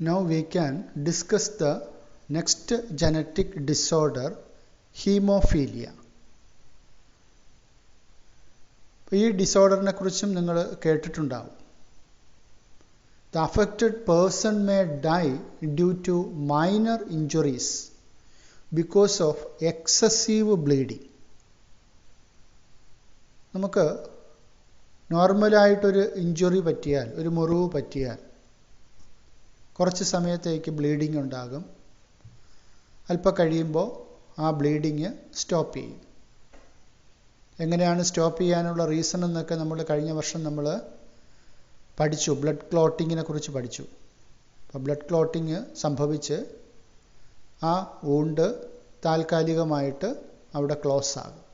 Now we can discuss the next genetic disorder, hemophilia. ഈ ഡിസോർഡറിനെ കുറിച്ചും നിങ്ങൾ കേട്ടിട്ടുണ്ടാവും. The affected person may die due to minor injuries because of excessive bleeding. നമുക്ക് നോർമലായിട്ടൊരു injury പറ്റിയാൽ, ഒരു മുറിവ് പറ്റിയാൽ കുറച്ച് സമയത്തേക്ക് ബ്ലീഡിങ് ഉണ്ടാകും. അല്പം കഴിയുമ്പോൾ ആ ബ്ലീഡിങ് സ്റ്റോപ്പ് ചെയ്യും. എങ്ങനെയാണ് സ്റ്റോപ്പ് ചെയ്യാനുള്ള റീസൺ എന്നൊക്കെ നമ്മൾ കഴിഞ്ഞ വർഷം നമ്മൾ പഠിച്ചു. ബ്ലഡ് ക്ലോട്ടിങ്ങിനെ കുറിച്ച് പഠിച്ചു. അപ്പോൾ ബ്ലഡ് ക്ലോട്ടിങ് സംഭവിച്ച് ആ വൂണ്ട് താൽക്കാലികമായിട്ട് അവിടെ ക്ലോസ് ആകും.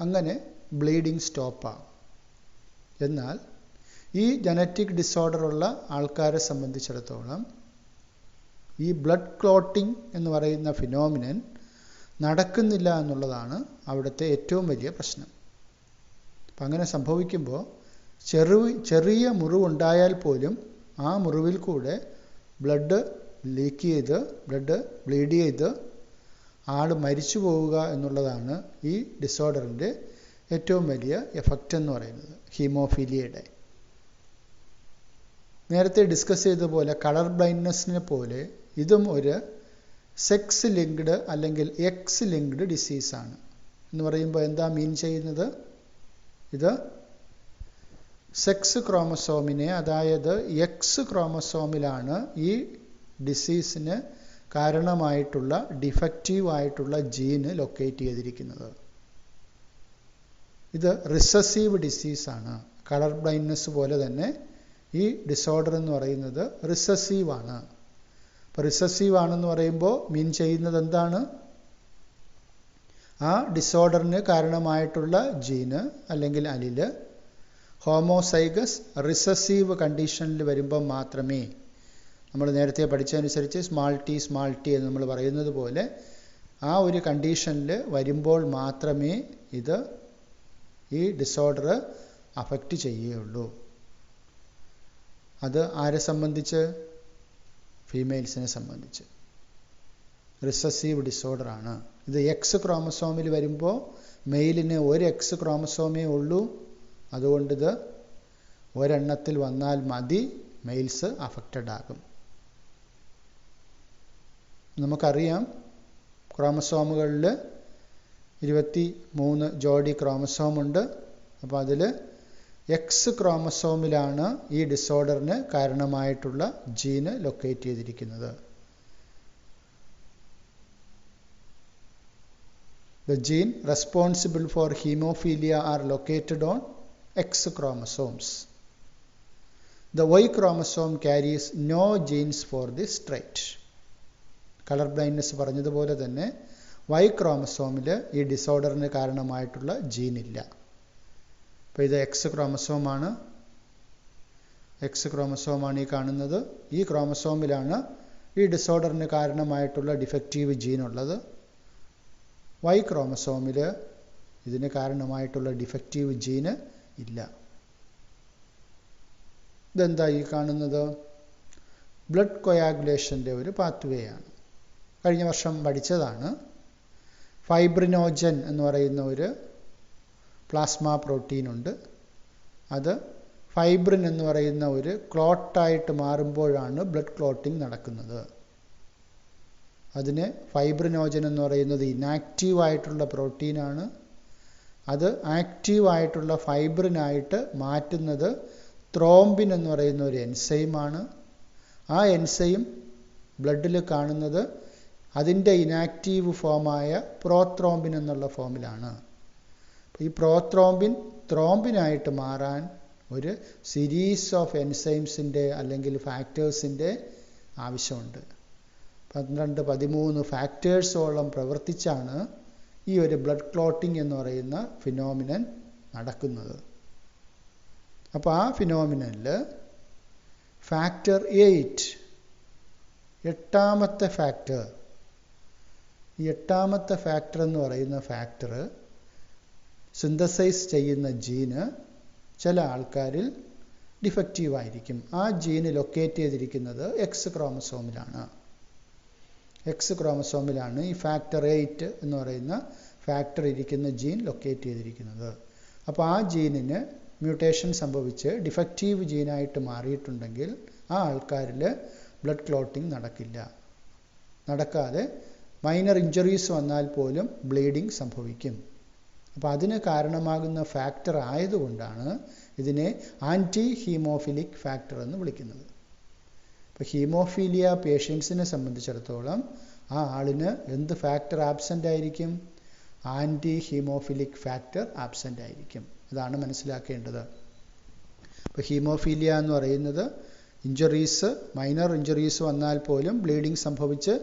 അങ്ങനെ ബ്ലീഡിങ് സ്റ്റോപ്പാകും. എന്നാൽ ഈ ജനറ്റിക് ഡിസോർഡറുള്ള ആൾക്കാരെ സംബന്ധിച്ചിടത്തോളം ഈ ബ്ലഡ് ക്ലോട്ടിംഗ് എന്ന് പറയുന്ന ഫിനോമിനൻ നടക്കുന്നില്ല എന്നുള്ളതാണ് അവിടുത്തെ ഏറ്റവും വലിയ പ്രശ്നം. അപ്പം അങ്ങനെ സംഭവിക്കുമ്പോൾ ചെറിയ മുറിവുണ്ടായാൽ പോലും ആ മുറിവിൽ കൂടെ ബ്ലഡ് ലീക്ക് ചെയ്ത്, ബ്ലഡ് ബ്ലീഡ് ചെയ്ത് ആൾ മരിച്ചു പോവുക എന്നുള്ളതാണ് ഈ ഡിസോർഡറിൻ്റെ ഏറ്റവും വലിയ എഫക്റ്റ് എന്ന് പറയുന്നത്, ഹീമോഫീലിയയുടെ. നേരത്തെ ഡിസ്കസ് ചെയ്തതുപോലെ കളർ ബ്ലൈൻഡ്നെസ്സിനെ പോലെ ഇതും ഒരു സെക്സ് ലിങ്ക്ഡ് അല്ലെങ്കിൽ എക്സ് ലിങ്ക്ഡ് ഡിസീസാണ്. എന്ന് പറയുമ്പോൾ എന്താ മീൻ ചെയ്യുന്നത്? ഇത് സെക്സ് ക്രോമസോമിനെ, അതായത് എക്സ് ക്രോമസോമിലാണ് ഈ ഡിസീസിന് കാരണമായിട്ടുള്ള ഡിഫക്റ്റീവ് ആയിട്ടുള്ള ജീന് ലൊക്കേറ്റ് ചെയ്തിരിക്കുന്നത്. ഇത് റിസസീവ് ഡിസീസാണ്. കളർ ബ്ലൈൻഡ്നെസ് പോലെ തന്നെ ഈ ഡിസോർഡർ എന്ന് പറയുന്നത് റിസസീവ് ആണ്. അപ്പോൾ റിസസീവ് ആണെന്ന് പറയുമ്പോൾ മീൻ ചെയ്യുന്നത് എന്താണ്? ആ ഡിസോർഡറിന് കാരണമായിട്ടുള്ള ജീന് അല്ലെങ്കിൽ അലില് ഹോമോസൈഗസ് റിസസീവ് കണ്ടീഷനിൽ വരുമ്പോൾ മാത്രമേ, നമ്മൾ നേരത്തെ പഠിച്ചതനുസരിച്ച് സ്മാൾ ടി എന്ന് നമ്മൾ പറയുന്നത് പോലെ ആ ഒരു കണ്ടീഷനിൽ വരുമ്പോൾ മാത്രമേ ഇത് ഈ ഡിസോർഡർ അഫക്റ്റ് ചെയ്യുകയുള്ളൂ. അത് ആരെ സംബന്ധിച്ച്? ഫീമെയിൽസിനെ സംബന്ധിച്ച് റിസസീവ് ഡിസോർഡറാണ്. ഇത് എക്സ് ക്രോമസോമിൽ വരുമ്പോൾ മെയിലിന് ഒരു എക്സ് ക്രോമസോമേ ഉള്ളൂ. അതുകൊണ്ടിത് ഒരെണ്ണത്തിൽ വന്നാൽ മതി, മെയിൽസ് അഫക്റ്റഡ് ആകും. നമുക്കറിയാം ക്രോമസോമുകളിൽ 23 ജോഡി ക്രോമസോമുണ്ട്. അപ്പോൾ അതിൽ എക്സ് ക്രോമസോമിലാണ് ഈ ഡിസോർഡറിന് കാരണമായിട്ടുള്ള ജീന് ലൊക്കേറ്റ് ചെയ്തിരിക്കുന്നത്. The gene responsible for hemophilia are located on X chromosomes. The Y chromosome carries no genes for this trait. Colour blindness പറഞ്ഞതുപോലെ തന്നെ Y ക്രോമസോമിൽ ഈ ഡിസോർഡറിന് കാരണമായിട്ടുള്ള ജീനില്ല. അപ്പോൾ ഇത് എക്സ് ക്രോമസോമാണ്. ഈ കാണുന്നത്. ഈ ക്രോമസോമിലാണ് ഈ ഡിസോർഡറിന് കാരണമായിട്ടുള്ള ഡിഫക്റ്റീവ് ജീനുള്ളത്. Y ക്രോമസോമിൽ ഇതിന് കാരണമായിട്ടുള്ള ഡിഫക്റ്റീവ് ജീന് ഇല്ല. ഇതെന്താ ഈ കാണുന്നത്? ബ്ലഡ് കൊയാഗുലേഷൻ്റെ ഒരു പാത്വേ ആണ്. കഴിഞ്ഞ വർഷം പഠിച്ചതാണ്. ഫൈബ്രിനോജൻ എന്ന് പറയുന്ന ഒരു പ്ലാസ്മ പ്രോട്ടീൻ ഉണ്ട്. അത് ഫൈബ്രിൻ എന്ന് പറയുന്ന ഒരു ക്ലോട്ടായിട്ട് മാറുമ്പോഴാണ് ബ്ലഡ് ക്ലോട്ടിംഗ് നടക്കുന്നത്. അതിന് ഫൈബ്രിനോജൻ എന്ന് പറയുന്നത് ഇനാക്റ്റീവായിട്ടുള്ള പ്രോട്ടീനാണ്. അത് ആക്റ്റീവായിട്ടുള്ള ഫൈബ്രിനായിട്ട് മാറ്റുന്നത് ത്രോംബിൻ എന്ന് പറയുന്ന ഒരു എൻസൈമാണ്. ആ എൻസൈം ബ്ലഡിൽ കാണുന്നത് അതിൻ്റെ ഇനാക്റ്റീവ് ഫോമായ പ്രോത്രോംബിൻ എന്നുള്ള ഫോമിലാണ്. ഈ പ്രോത്രോംബിൻ ത്രോംബിനായിട്ട് മാറാൻ ഒരു സീരീസ് ഓഫ് എൻസൈംസിൻ്റെ അല്ലെങ്കിൽ ഫാക്ടേഴ്സിൻ്റെ ആവശ്യമുണ്ട്. 12-13 ഫാക്ടേഴ്സോളം പ്രവർത്തിച്ചാണ് ഈ ഒരു ബ്ലഡ് ക്ലോട്ടിംഗ് എന്ന് പറയുന്ന ഫിനോമിനൻ നടക്കുന്നത്. അപ്പോൾ ആ ഫിനോമിനനിൽ ഫാക്ടർ 8, 8ാമത്തെ ഫാക്ടർ, ഈ 8ാമത്തെ ഫാക്ടർ എന്ന് പറയുന്ന ഫാക്ടർ സിന്തസൈസ് ചെയ്യുന്ന ജീന് ചില ആൾക്കാരിൽ ഡിഫക്റ്റീവ് ആയിരിക്കും. ആ ജീന് ലൊക്കേറ്റ് ചെയ്തിരിക്കുന്നത് എക്സ് ക്രോമസോമിലാണ്. എക്സ് ക്രോമസോമിലാണ് ഈ ഫാക്ടർ 8 എന്ന് പറയുന്ന ഫാക്ടർ ഇരിക്കുന്ന ജീൻ ലൊക്കേറ്റ് ചെയ്തിരിക്കുന്നത്. അപ്പോൾ ആ ജീനിന് മ്യൂട്ടേഷൻ സംഭവിച്ച് ഡിഫക്റ്റീവ് ജീനായിട്ട് മാറിയിട്ടുണ്ടെങ്കിൽ ആ ആൾക്കാരിൽ ബ്ലഡ് ക്ലോട്ടിംഗ് നടക്കാതെ മൈനർ ഇഞ്ചുറീസ് വന്നാൽ പോലും ബ്ലീഡിംഗ് സംഭവിക്കും. അപ്പോൾ അതിന് കാരണമാകുന്ന ഫാക്ടർ ആയതുകൊണ്ടാണ് ഇതിനെ ആൻറ്റി ഹീമോഫിലിക് ഫാക്ടർ എന്ന് വിളിക്കുന്നത്. ഇപ്പോൾ ഹീമോഫീലിയ പേഷ്യൻസിനെ സംബന്ധിച്ചിടത്തോളം ആ ആളിന് എന്ത് ഫാക്ടർ ആബ്സെൻ്റ് ആയിരിക്കും? ആൻറ്റി ഹീമോഫിലിക് ഫാക്ടർ ആബ്സെൻ്റ് ആയിരിക്കും. അതാണ് മനസ്സിലാക്കേണ്ടത്. ഇപ്പോൾ ഹീമോഫീലിയ എന്ന് പറയുന്നത് മൈനർ ഇഞ്ചുറീസ് വന്നാൽ പോലും ബ്ലീഡിംഗ് സംഭവിച്ച്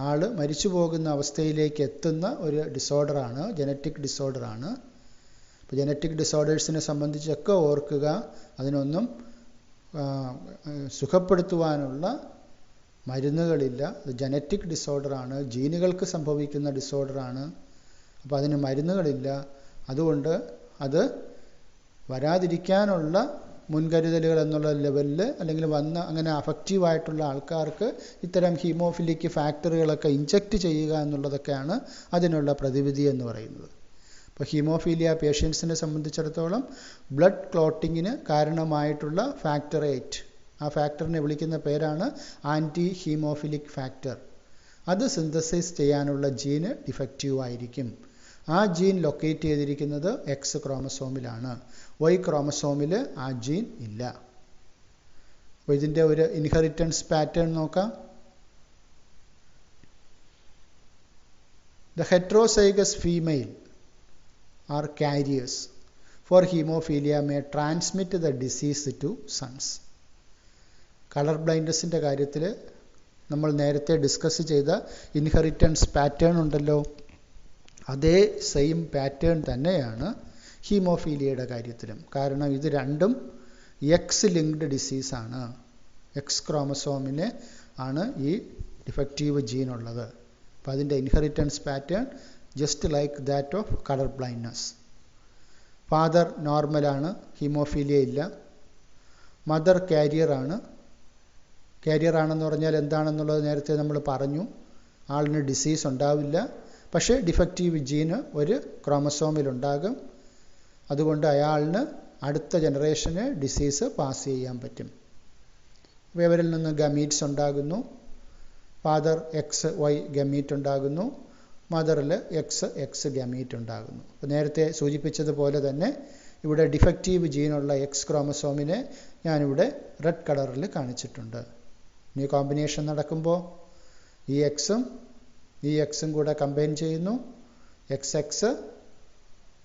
ആൾ മരിച്ചു പോകുന്ന അവസ്ഥയിലേക്ക് എത്തുന്ന ഒരു ഡിസോർഡറാണ്, ജനറ്റിക് ഡിസോർഡറാണ്. അപ്പോൾ ജനറ്റിക് ഡിസോർഡേഴ്സിനെ സംബന്ധിച്ചൊക്കെ ഓർക്കുക, അതിനൊന്നും സുഖപ്പെടുത്തുവാനുള്ള മരുന്നുകളില്ല. അത് ജനറ്റിക് ഡിസോർഡറാണ്, ജീനുകൾക്ക് സംഭവിക്കുന്ന ഡിസോർഡറാണ്. അപ്പോൾ അതിന് മരുന്നുകളില്ല. അതുകൊണ്ട് അത് വരാതിരിക്കാനുള്ള മുൻകരുതലുകൾ എന്നുള്ള ലെവലിൽ അല്ലെങ്കിൽ അങ്ങനെ അഫക്റ്റീവായിട്ടുള്ള ആൾക്കാർക്ക് ഇത്തരം ഹീമോഫിലിക് ഫാക്ടറുകളൊക്കെ ഇഞ്ചക്റ്റ് ചെയ്യുക എന്നുള്ളതൊക്കെയാണ് അതിനുള്ള പ്രതിവിധി എന്ന് പറയുന്നത്. അപ്പോൾ ഹീമോഫീലിയ പേഷ്യൻസിനെ സംബന്ധിച്ചിടത്തോളം ബ്ലഡ് ക്ലോട്ടിങ്ങിന് കാരണമായിട്ടുള്ള ഫാക്ടർ 8, ആ ഫാക്ടറിനെ വിളിക്കുന്ന പേരാണ് ആൻറ്റി ഹീമോഫിലിക് ഫാക്ടർ. അത് സിന്തസൈസ് ചെയ്യാനുള്ള ജീന് ഡിഫക്റ്റീവ് ആയിരിക്കും. ആ ജീൻ ലൊക്കേറ്റ് ചെയ്തിരിക്കുന്നത് എക്സ് ക്രോമസോമിലാണ്. വൈ ക്രോമസോമിൽ ആ ജീൻ ഇല്ല. അപ്പോൾ ഇതിൻ്റെ ഒരു ഇൻഹെറിറ്റൻസ് പാറ്റേൺ നോക്കാം. The heterozygous female or carriers for hemophilia may transmit the disease to sons. Colour ബ്ലൈൻഡ്നെസ്സിൻ്റെ കാര്യത്തിൽ നമ്മൾ നേരത്തെ ഡിസ്കസ് ചെയ്ത ഇൻഹെറിറ്റൻസ് പാറ്റേൺ ഉണ്ടല്ലോ, അതേ സെയിം പാറ്റേൺ തന്നെയാണ് ഹീമോഫീലിയയുടെ കാര്യത്തിലും. കാരണം ഇത് രണ്ടും എക്സ് ലിങ്ക്ഡ് ഡിസീസാണ്. എക്സ് ക്രോമസോമിന് ആണ് ഈ ഡിഫക്റ്റീവ് ജീൻ ഉള്ളത്. അപ്പോൾ അതിൻ്റെ inheritance pattern just like that of colour blindness. Father നോർമലാണ്, ഹീമോഫീലിയ ഇല്ല. മദർ കാരിയറാണ്. കാരിയറാണെന്ന് പറഞ്ഞാൽ എന്താണെന്നുള്ളത് നേരത്തെ നമ്മൾ പറഞ്ഞു. ആളിന് ഡിസീസ് ഉണ്ടാവില്ല, പക്ഷേ ഡിഫക്റ്റീവ് ജീന് ഒരു ക്രോമസോമിലുണ്ടാകും. അതുകൊണ്ട് അയാളിന് അടുത്ത ജനറേഷന് ഡിസീസ് പാസ് ചെയ്യാൻ പറ്റും. അപ്പോൾ ഇവരിൽ നിന്ന് ഗമീറ്റ്സ് ഉണ്ടാകുന്നു. ഫാദർ XY ഗമീറ്റ് ഉണ്ടാകുന്നു, മദറിൽ XX ഗമീറ്റ് ഉണ്ടാകുന്നു. അപ്പോൾ നേരത്തെ സൂചിപ്പിച്ചതുപോലെ തന്നെ ഇവിടെ ഡിഫക്റ്റീവ് ജീനുള്ള എക്സ് ക്രോമസോമിനെ ഞാനിവിടെ റെഡ് കളറിൽ കാണിച്ചിട്ടുണ്ട്. ഇനി കോമ്പിനേഷൻ നടക്കുമ്പോൾ ഈ എക്സും കൂടെ കമ്പൈൻ ചെയ്യുന്നു. XX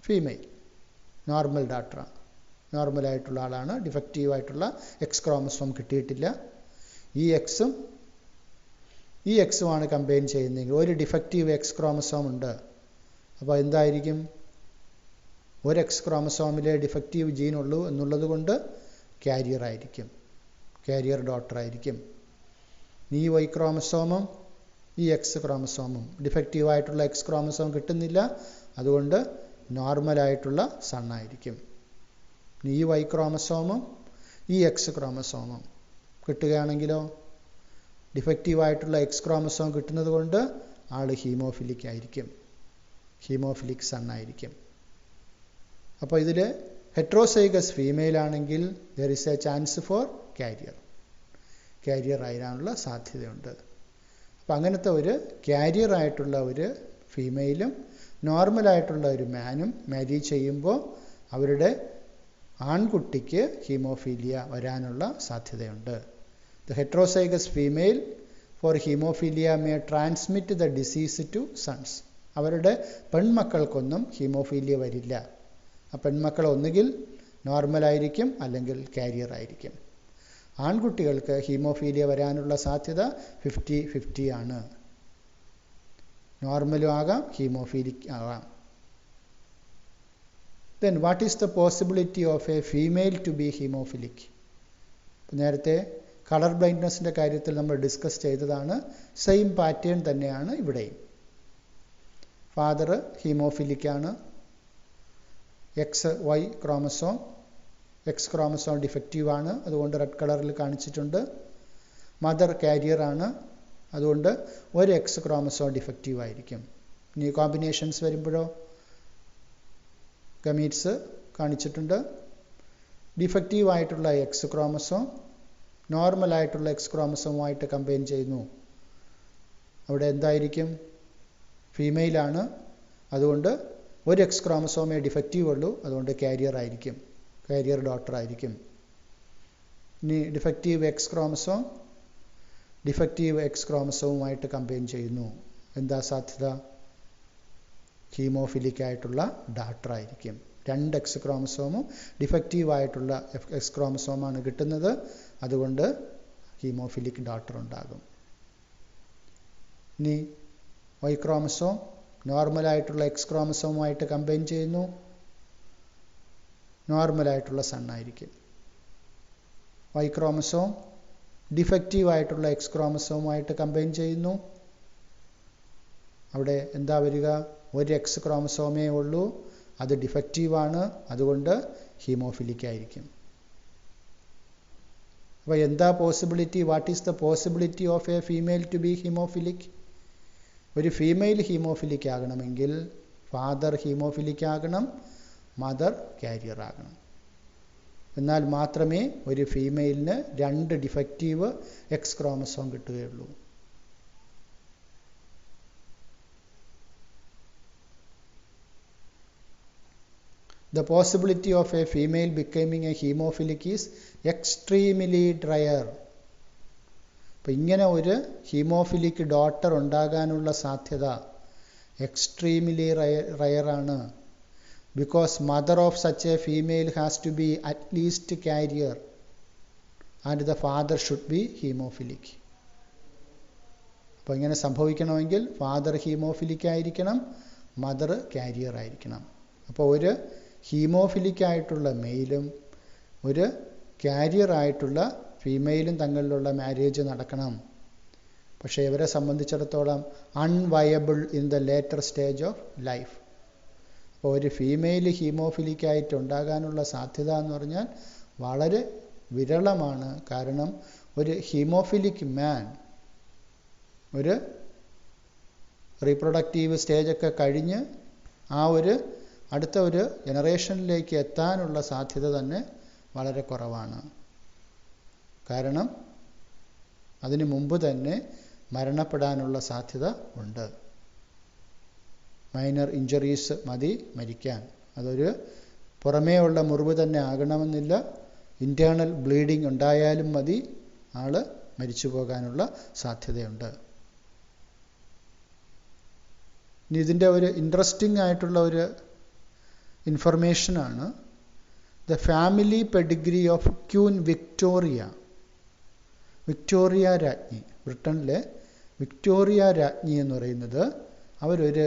ഫീമെയിൽ, നോർമൽ ഡാറ്ററാണ്, നോർമലായിട്ടുള്ള ആളാണ്. ഡിഫക്റ്റീവായിട്ടുള്ള എക്സ് ക്രോമസോം കിട്ടിയിട്ടില്ല. ഈ എക്സുമാണ് കമ്പൈൻ ചെയ്യുന്നതെങ്കിൽ ഒരു ഡിഫക്റ്റീവ് എക്സ് ക്രോമസോം ഉണ്ട്. അപ്പോൾ എന്തായിരിക്കും? ഒരു എക്സ് ക്രോമസോമിലെ ഡിഫക്റ്റീവ് ജീൻ ഉള്ളൂ എന്നുള്ളത് കൊണ്ട് കാരിയർ ആയിരിക്കും, കാരിയർ ഡോട്ടർ ആയിരിക്കും. ഈ വൈ ക്രോമസോമും ഈ എക്സ് ക്രോമസോമും ഡിഫക്റ്റീവായിട്ടുള്ള എക്സ് ക്രോമസോം കിട്ടുന്നില്ല, അതുകൊണ്ട് നോർമലായിട്ടുള്ള സണ്ണായിരിക്കും. ഈ വൈ ക്രോമസോമും ഈ എക്സ് ക്രോമസോമും കിട്ടുകയാണെങ്കിലോ ഡിഫക്റ്റീവായിട്ടുള്ള എക്സ് ക്രോമസോം കിട്ടുന്നത് കൊണ്ട് ആൾ ഹീമോഫിലിക് ആയിരിക്കും, ഹീമോഫിലിക് സണ്ണായിരിക്കും. അപ്പോൾ ഇതിൽ ഹെട്രോസൈഗസ് ഫീമെയിൽ ആണെങ്കിൽ there is a chance for carrier ആയിരാനുള്ള സാധ്യതയുണ്ട്. അപ്പം അങ്ങനത്തെ ഒരു കാരിയർ ആയിട്ടുള്ള ഒരു ഫീമെയിലും നോർമലായിട്ടുള്ള ഒരു മാനും മാരി ചെയ്യുമ്പോൾ അവരുടെ ആൺകുട്ടിക്ക് ഹീമോഫീലിയ വരാനുള്ള സാധ്യതയുണ്ട്. The heterozygous female for hemophilia may transmit the disease to sons. അവരുടെ പെൺമക്കൾക്കൊന്നും ഹീമോഫീലിയ വരില്ല. ആ പെൺമക്കൾ ഒന്നുകിൽ നോർമലായിരിക്കും അല്ലെങ്കിൽ കാരിയർ ആയിരിക്കും. ആൺകുട്ടികൾക്ക് ഹീമോഫീലിയ വരാനുള്ള സാധ്യത 50-50 ആണ്. നോർമലും ആകാം, ഹീമോഫീലിക് ആകാം. Then what is the possibility of a female to be hemophilic? നേരത്തെ കളർ ബ്ലൈൻഡ്നെസ്സിൻ്റെ കാര്യത്തിൽ നമ്മൾ ഡിസ്കസ് ചെയ്തതാണ്. സെയിം പാറ്റേൺ തന്നെയാണ് ഇവിടെയും. ഫാദർ ഹീമോഫിലിക്കാണ്, XY chromosome X chromosome defective ആണ്, അതുകൊണ്ട് റെഡ് കളറിൽ കാണിച്ചിട്ടുണ്ട്. മദർ കാരിയർ ആണ്, അതുകൊണ്ട് ഒരു എക്സ് ക്രോമസോം ഡിഫക്റ്റീവ് ആയിരിക്കും. ഇനി കോമ്പിനേഷൻസ് വരുമ്പോഴോ ഗമീറ്റ്സ് കാണിച്ചിട്ടുണ്ട്. ഡിഫക്റ്റീവ് ആയിട്ടുള്ള എക്സ് ക്രോമസോം നോർമലായിട്ടുള്ള എക്സ് ക്രോമസോമുമായിട്ട് കമ്പൈൻ ചെയ്യുന്നു. അവിടെ എന്തായിരിക്കും? ഫീമെയിലാണ്, അതുകൊണ്ട് ഒരു എക്സ് ക്രോമസോമേ ഡിഫക്റ്റീവ് ഉള്ളൂ, അതുകൊണ്ട് കാരിയർ ആയിരിക്കും, കാരിയർ ഡോട്ടർ ആയിരിക്കും. ഇനി ഡിഫക്റ്റീവ് എക്സ് ക്രോമസോമുമായിട്ട് കമ്പൈൻ ചെയ്യുന്നു. എന്താ സാധ്യത? ഹീമോഫിലിക് ആയിട്ടുള്ള ഡാറ്റർ ആയിരിക്കും. 2 എക്സ് ക്രോമസോമും ഡിഫക്റ്റീവ് ആയിട്ടുള്ള എക്സ് ക്രോമസോമാണ് കിട്ടുന്നത്, അതുകൊണ്ട് ഹീമോഫിലിക് ഡാറ്റർ ഉണ്ടാകും. ഇനി വൈ ക്രോമസോം നോർമലായിട്ടുള്ള എക്സ് ക്രോമസോമുമായിട്ട് കമ്പൈൻ ചെയ്യുന്നു, നോർമലായിട്ടുള്ള സണ്ണായിരിക്കും. വൈ ക്രോമസോം ഡിഫക്റ്റീവ് ആയിട്ടുള്ള എക്സ് ക്രോമസോമുമായിട്ട് കമ്പൈൻ ചെയ്യുന്നു, അവിടെ എന്താ വരിക? ഒരു എക്സ് ക്രോമസോമേ ഉള്ളൂ, അത് ഡിഫക്റ്റീവാണ്, അതുകൊണ്ട് ഹീമോഫിലിക് ആയിരിക്കും. അപ്പോൾ എന്താ possibility? What is the possibility of a female to be haemophilic? ഒരു ഫീമെയിൽ ഹീമോഫിലിക് ആകണമെങ്കിൽ ഫാദർ ഹീമോഫിലിക് ആകണം, മദർ കാരിയർ ആകണം. എന്നാൽ മാത്രമേ ഒരു ഫീമെയിലിന് 2 ഡിഫക്റ്റീവ് എക്സ് ക്രോമസോം കിട്ടുകയുള്ളൂ. The possibility of a female becoming a hemophilic is extremely rare. അപ്പോൾ ഇങ്ങനെ ഒരു ഹീമോഫിലിക് ഡോട്ടർ ഉണ്ടാകാനുള്ള സാധ്യത എക്സ്ട്രീംലി റയർ ആണ്. Because mother of such a female has to be at least carrier and the father should be haemophilic. അപ്പോൾ ഇങ്ങനെ സംഭവിക്കണമെങ്കിൽ father haemophilic ആയിരിക്കണം, മദർ കാരിയർ ആയിരിക്കണം. അപ്പോൾ ഒരു ഹീമോഫിലിക് ആയിട്ടുള്ള മെയിലും ഒരു കാരിയർ ആയിട്ടുള്ള ഫീമെയിലും തമ്മിലുള്ള മാരേജ് നടക്കണം. പക്ഷേ ഇവരെ സംബന്ധിച്ചിടത്തോളം unviable in the later stage of life. അപ്പോൾ ഒരു ഫീമെയിൽ ഹീമോഫിലിക് ആയിട്ട് ഉണ്ടാകാനുള്ള സാധ്യത എന്ന് പറഞ്ഞാൽ വളരെ വിരളമാണ്. കാരണം ഒരു ഹീമോഫിലിക് മാൻ ഒരു റീപ്രൊഡക്റ്റീവ് സ്റ്റേജൊക്കെ കഴിഞ്ഞ് ആ ഒരു അടുത്ത ഒരു ജനറേഷനിലേക്ക് എത്താനുള്ള സാധ്യത തന്നെ വളരെ കുറവാണ്. കാരണം അതിനു മുമ്പ് തന്നെ മരണപ്പെടാനുള്ള സാധ്യത ഉണ്ട്. മൈനർ ഇഞ്ചുറീസ് മതി മരിക്കാൻ. അതൊരു പുറമേ ഉള്ള മുറിവ് തന്നെ ആകണമെന്നില്ല, ഇൻറ്റേർണൽ ബ്ലീഡിങ് ഉണ്ടായാലും മതി, ആള് മരിച്ചു പോകാനുള്ള സാധ്യതയുണ്ട്. ഇനി ഇതിൻ്റെ ഒരു ഇൻട്രസ്റ്റിംഗ് ആയിട്ടുള്ള ഒരു ഇൻഫർമേഷനാണ് the family pedigree of queen Victoria. Victoria രാജ്ഞി, ബ്രിട്ടനിലെ വിക്ടോറിയ രാജ്ഞി എന്ന് പറയുന്നത് അവരൊരു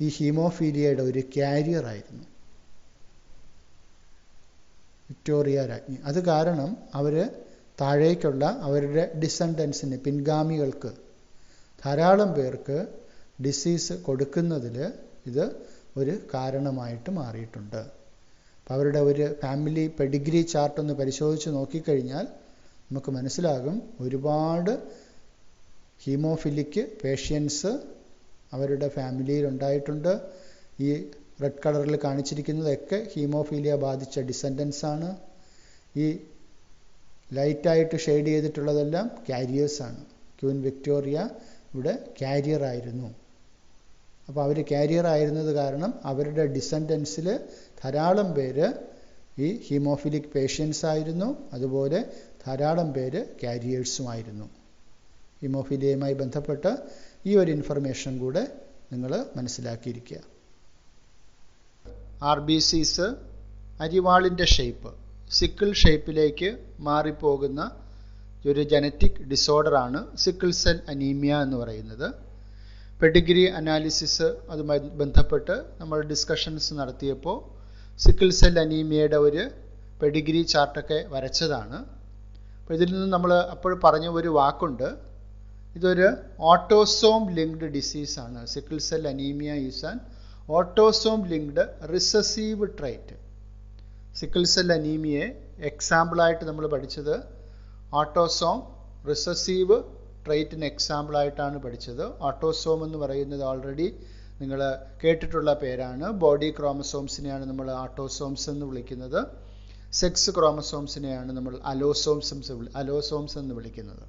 ഈ ഹീമോഫീലിയയുടെ ഒരു കാരിയർ ആയിരുന്നു. വിക്ടോറിയ രാജ്ഞി. അത് കാരണം അവർ താഴേക്കുള്ള അവരുടെ ഡിസെൻഡൻസിന്, പിൻഗാമികൾക്ക് ധാരാളം പേർക്ക് ഡിസീസ് കൊടുക്കുന്നതിൽ ഇത് ഒരു കാരണമായിട്ട് മാറിയിട്ടുണ്ട്. അപ്പോൾ അവരുടെ ഒരു ഫാമിലി പെഡിഗ്രി ചാർട്ട് ഒന്ന് പരിശോധിച്ച് നോക്കിക്കഴിഞ്ഞാൽ നമുക്ക് മനസ്സിലാകും ഒരുപാട് ഹീമോഫിലിക് പേഷ്യൻസ് അവരുടെ ഫാമിലിയിൽ ഉണ്ടായിട്ടുണ്ട്. ഈ റെഡ് കളറിൽ കാണിച്ചിരിക്കുന്നതൊക്കെ ഹീമോഫീലിയ ബാധിച്ച ഡിസെൻഡൻസ് ആണ്. ഈ ലൈറ്റായിട്ട് ഷെയ്ഡ് ചെയ്തിട്ടുള്ളതെല്ലാം കാരിയേഴ്സാണ്. ക്യൂൻ വിക്ടോറിയ ഇവിടെ കാരിയർ ആയിരുന്നു. അപ്പോൾ അവർ കാരിയർ ആയിരുന്നത് കാരണം അവരുടെ ഡിസെൻഡൻസിൽ ധാരാളം പേര് ഈ ഹീമോഫിലിക് പേഷ്യൻസ് ആയിരുന്നു. അതുപോലെ ധാരാളം പേര് കാരിയേഴ്സുമായിരുന്നു. ഹീമോഫീലിയയുമായി ബന്ധപ്പെട്ട ഈ ഒരു ഇൻഫർമേഷൻ കൂടെ നിങ്ങൾ മനസ്സിലാക്കിയിരിക്കുക. RBCs അരിവാളിൻ്റെ ഷേപ്പ് സിക്കിൾ ഷേപ്പിലേക്ക് മാറിപ്പോകുന്ന ഒരു ജനറ്റിക് ഡിസോർഡറാണ് സിക്കിൾ സെൽ അനീമിയ എന്ന് പറയുന്നത്. പെഡിഗ്രി അനാലിസിസ് അതുമായി ബന്ധപ്പെട്ട് നമ്മൾ ഡിസ്കഷൻസ് നടത്തിയപ്പോൾ സിക്കിൾ സെൽ അനീമിയയുടെ ഒരു പെഡിഗ്രി ചാർട്ടൊക്കെ വരച്ചതാണ്. അപ്പോൾ ഇതിൽ നിന്ന് നമ്മൾ അപ്പോൾ പറഞ്ഞ ഒരു വാക്കുണ്ട്, ഇതൊരു ഓട്ടോസോം ലിങ്ക്ഡ് ഡിസീസാണ്. Sickle cell anaemia is an autosome linked recessive trait. Sickle cell അനീമിയയെ എക്സാമ്പിളായിട്ട് നമ്മൾ പഠിച്ചത് ഓട്ടോസോം റിസസീവ് ട്രൈറ്റിന് എക്സാമ്പിളായിട്ടാണ് പഠിച്ചത്. ഓട്ടോസോം എന്ന് പറയുന്നത് ഓൾറെഡി നിങ്ങൾ കേട്ടിട്ടുള്ള പേരാണ്. ബോഡി ക്രോമസോംസിനെയാണ് നമ്മൾ ഓട്ടോസോംസ് എന്ന് വിളിക്കുന്നത്. സെക്സ് ക്രോമസോംസിനെയാണ് നമ്മൾ അലോസോംസ് എന്ന് വിളിക്കുന്നത്.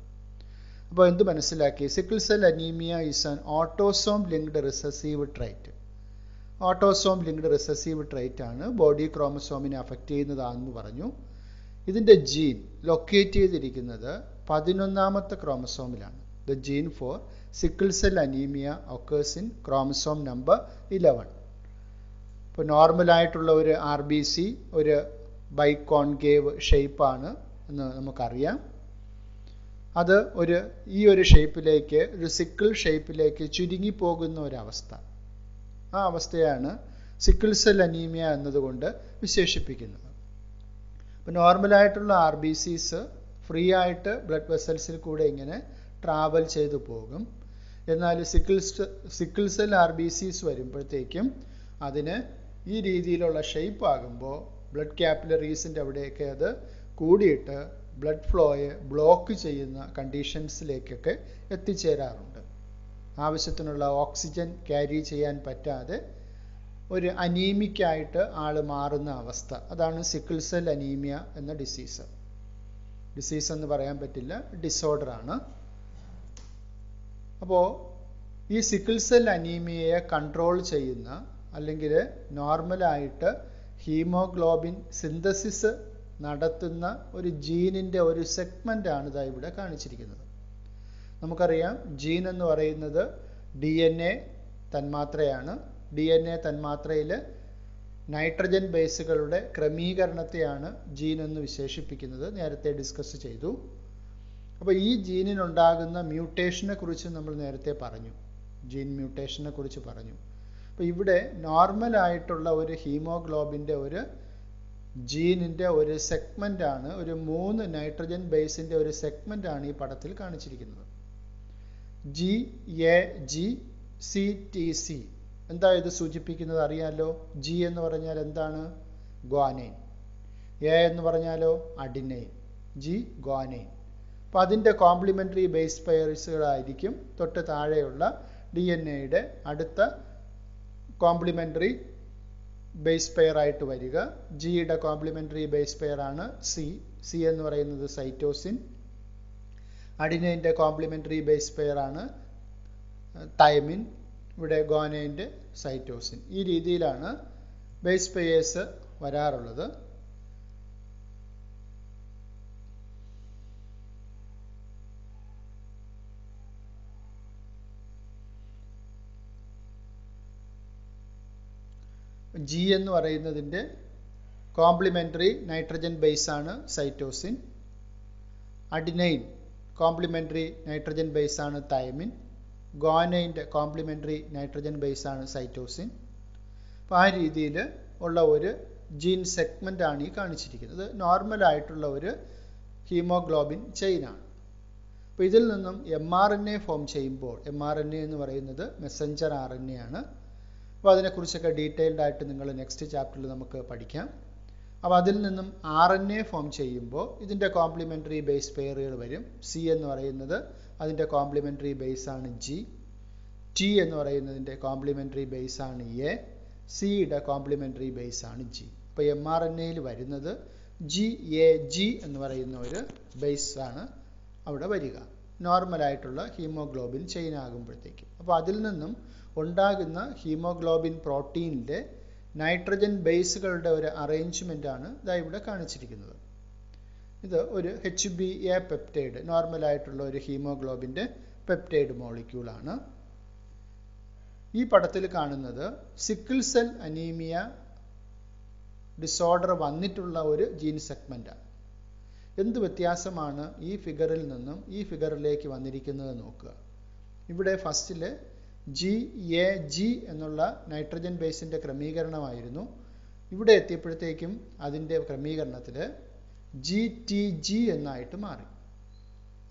അപ്പോൾ എന്ത് മനസ്സിലാക്കി? Sickle cell anaemia is an autosome linked recessive trait. Autosome linked recessive trait ആണ്, ബോഡി ക്രോമസോമിനെ അഫക്റ്റ് ചെയ്യുന്നതാണെന്ന് പറഞ്ഞു. ഇതിൻ്റെ ജീൻ ലൊക്കേറ്റ് ചെയ്തിരിക്കുന്നത് 11ാമത്തെ ക്രോമസോമിലാണ്. The gene for sickle cell anaemia occurs in chromosome number 11. ഇപ്പോൾ നോർമലായിട്ടുള്ള ഒരു RBC ഒരു ബൈകോൺകേവ് ഷേപ്പാണ് എന്ന് നമുക്കറിയാം. അത് ഈ ഒരു ഷേപ്പിലേക്ക്, ഒരു സിക്കിൾ ഷേപ്പിലേക്ക് ചുരുങ്ങിപ്പോകുന്ന ഒരവസ്ഥ, ആ അവസ്ഥയാണ് സിക്കിൾ സെൽ അനീമിയ എന്നതുകൊണ്ട് വിശേഷിപ്പിക്കുന്നത്. ഇപ്പോൾ നോർമലായിട്ടുള്ള RBCs ഫ്രീ ആയിട്ട് ബ്ലഡ് വെസൽസിൽ കൂടെ ഇങ്ങനെ ട്രാവൽ ചെയ്തു പോകും. എന്നാൽ സിക്കിൾ സെൽ RBCs വരുമ്പോഴത്തേക്കും അതിന് ഈ രീതിയിലുള്ള ഷേപ്പ് ആകുമ്പോൾ ബ്ലഡ് ക്യാപ്പിലറീസിൻ്റെ അവിടെയൊക്കെ അത് കൂടിയിട്ട് ബ്ലഡ് ഫ്ലോയെ ബ്ലോക്ക് ചെയ്യുന്ന കണ്ടീഷൻസിലേക്കൊക്കെ എത്തിച്ചേരാറുണ്ട്. ആവശ്യത്തിനുള്ള ഓക്സിജൻ ക്യാരി ചെയ്യാൻ പറ്റാതെ ഒരു അനീമിക്കായിട്ട് ആൾ മാറുന്ന അവസ്ഥ, അതാണ് സിക്കിൾ സെൽ അനീമിയ എന്ന ഡിസീസ് എന്ന് പറയാൻ പറ്റില്ല, ഡിസോർഡറാണ്. അപ്പോൾ ഈ സിക്കിൾ സെൽ അനീമിയയെ കൺട്രോൾ ചെയ്യുന്ന അല്ലെങ്കിൽ നോർമലായിട്ട് ഹീമോഗ്ലോബിൻ സിന്തസിസ് നടത്തുന്ന ഒരു ജീനിൻ്റെ ഒരു സെഗ്മെൻ്റാണ് ഇതാ ഇവിടെ കാണിച്ചിരിക്കുന്നത്. നമുക്കറിയാം ജീൻ എന്ന് പറയുന്നത് DNA തന്മാത്രയാണ്. DNA തന്മാത്രയിൽ നൈട്രജൻ ബേസുകളുടെ ക്രമീകരണത്തെയാണ് ജീൻ എന്ന് വിശേഷിപ്പിക്കുന്നത്. നേരത്തെ ഡിസ്കസ് ചെയ്തു. അപ്പോൾ ഈ ജീനിനുണ്ടാകുന്ന മ്യൂട്ടേഷനെ കുറിച്ച് നമ്മൾ നേരത്തെ പറഞ്ഞു, ജീൻ മ്യൂട്ടേഷനെ കുറിച്ച് പറഞ്ഞു. അപ്പോൾ ഇവിടെ നോർമലായിട്ടുള്ള ഒരു ഹീമോഗ്ലോബിൻ്റെ ഒരു ജീനിൻ്റെ ഒരു സെഗ്മെൻ്റാണ്, ഒരു 3 നൈട്രജൻ ബേസിൻ്റെ ഒരു സെഗ്മെൻ്റാണ് ഈ പടത്തിൽ കാണിച്ചിരിക്കുന്നത്. GAGCTC. എന്താ ഇത് സൂചിപ്പിക്കുന്നത് അറിയാലോ? G എന്ന് പറഞ്ഞാൽ എന്താണ്? ഗ്വാനൈൻ. A എന്ന് പറഞ്ഞാലോ അഡിനൈൻ. G guanine. അപ്പോൾ അതിൻ്റെ കോംപ്ലിമെൻ്ററി ബേസ് പെയർസുകളായിരിക്കും തൊട്ട് താഴെയുള്ള DNA-യുടെ അടുത്ത കോംപ്ലിമെൻ്ററി ബേസ് പെയറായിട്ട് വരിക. ജിയുടെ കോംപ്ലിമെൻ്ററി ബേസ് പെയറാണ് സി എന്ന് പറയുന്നത് സൈറ്റോസിൻ. അഡിനൈൻ്റെ കോംപ്ലിമെൻ്ററി ബേസ് പെയറാണ് തൈമിൻ. ഇവിടെ ഗോനൈൻ്റെ സൈറ്റോസിൻ. ഈ രീതിയിലാണ് ബേസ് പെയേഴ്സ് വരാറുള്ളത്. ജി എന്ന് പറയുന്നതിൻ്റെ കോംപ്ലിമെൻ്ററി നൈട്രജൻ ബേസാണ് സൈറ്റോസിൻ. അഡിനൈൻ കോംപ്ലിമെൻ്ററി നൈട്രജൻ ബേസാണ് തൈമിൻ. ഗോനൈൻ്റെ കോംപ്ലിമെൻ്ററി നൈട്രജൻ ബേസാണ് സൈറ്റോസിൻ. അപ്പോൾ ആ രീതിയിൽ ഉള്ള ഒരു ജീൻ സെഗ്മെൻ്റാണ് ഈ കാണിച്ചിരിക്കുന്നത്. നോർമലായിട്ടുള്ള ഒരു ഹീമോഗ്ലോബിൻ ചെയിനാണ്. അപ്പോൾ ഇതിൽ നിന്നും mRNA ഫോം ചെയ്യുമ്പോൾ, mRNA എന്ന് പറയുന്നത് മെസ്സഞ്ചർ RNA ആണ്. അപ്പോൾ അതിനെക്കുറിച്ചൊക്കെ ഡീറ്റെയിൽഡ് ആയിട്ട് നിങ്ങൾ നെക്സ്റ്റ് ചാപ്റ്ററിൽ നമുക്ക് പഠിക്കാം. അപ്പോൾ അതിൽ നിന്നും RNA ഫോം ചെയ്യുമ്പോൾ ഇതിൻ്റെ കോംപ്ലിമെൻ്ററി ബേസ് പെയറുകൾ വരും. സി എന്ന് പറയുന്നത് അതിൻ്റെ കോംപ്ലിമെൻ്ററി ബേസാണ് G. T എന്ന് പറയുന്നതിൻ്റെ കോംപ്ലിമെൻ്ററി ബേസാണ് A. സിയുടെ കോംപ്ലിമെൻ്ററി ബേസാണ് G. അപ്പോൾ mRNAയിൽ വരുന്നത് GAG എന്ന് പറയുന്ന ഒരു ബേസാണ് അവിടെ വരിക, നോർമലായിട്ടുള്ള ഹീമോഗ്ലോബിൻ ചെയിൻ ആകുമ്പോഴത്തേക്കും. അപ്പോൾ അതിൽ നിന്നും ഉണ്ടാകുന്ന ഹീമോഗ്ലോബിൻ പ്രോട്ടീനിൻ്റെ നൈട്രജൻ ബേസുകളുടെ ഒരു അറേഞ്ച്മെൻ്റാണ് ഇതാ ഇവിടെ കാണിച്ചിരിക്കുന്നത്. ഇത് ഒരു HbA പെപ്റ്റൈഡ്, നോർമലായിട്ടുള്ള ഒരു ഹീമോഗ്ലോബിൻ്റെ പെപ്റ്റൈഡ് മോളിക്യൂളാണ്. ഈ പടത്തിൽ കാണുന്നത് സിക്കിൾ സെൽ അനീമിയ ഡിസോർഡർ വന്നിട്ടുള്ള ഒരു ജീൻ സെഗ്മെൻ്റാണ്. എന്ത് വ്യത്യാസമാണ് ഈ ഫിഗറിൽ നിന്നും ഈ ഫിഗറിലേക്ക് വന്നിരിക്കുന്നത് നോക്കുക. ഇവിടെ ഫസ്റ്റിൽ GAG എന്നുള്ള നൈട്രജൻ ബേസിൻ്റെ ക്രമീകരണമായിരുന്നു. ഇവിടെ എത്തിയപ്പോഴത്തേക്കും അതിൻ്റെ ക്രമീകരണത്തിൽ GTG എന്നായിട്ട് മാറി.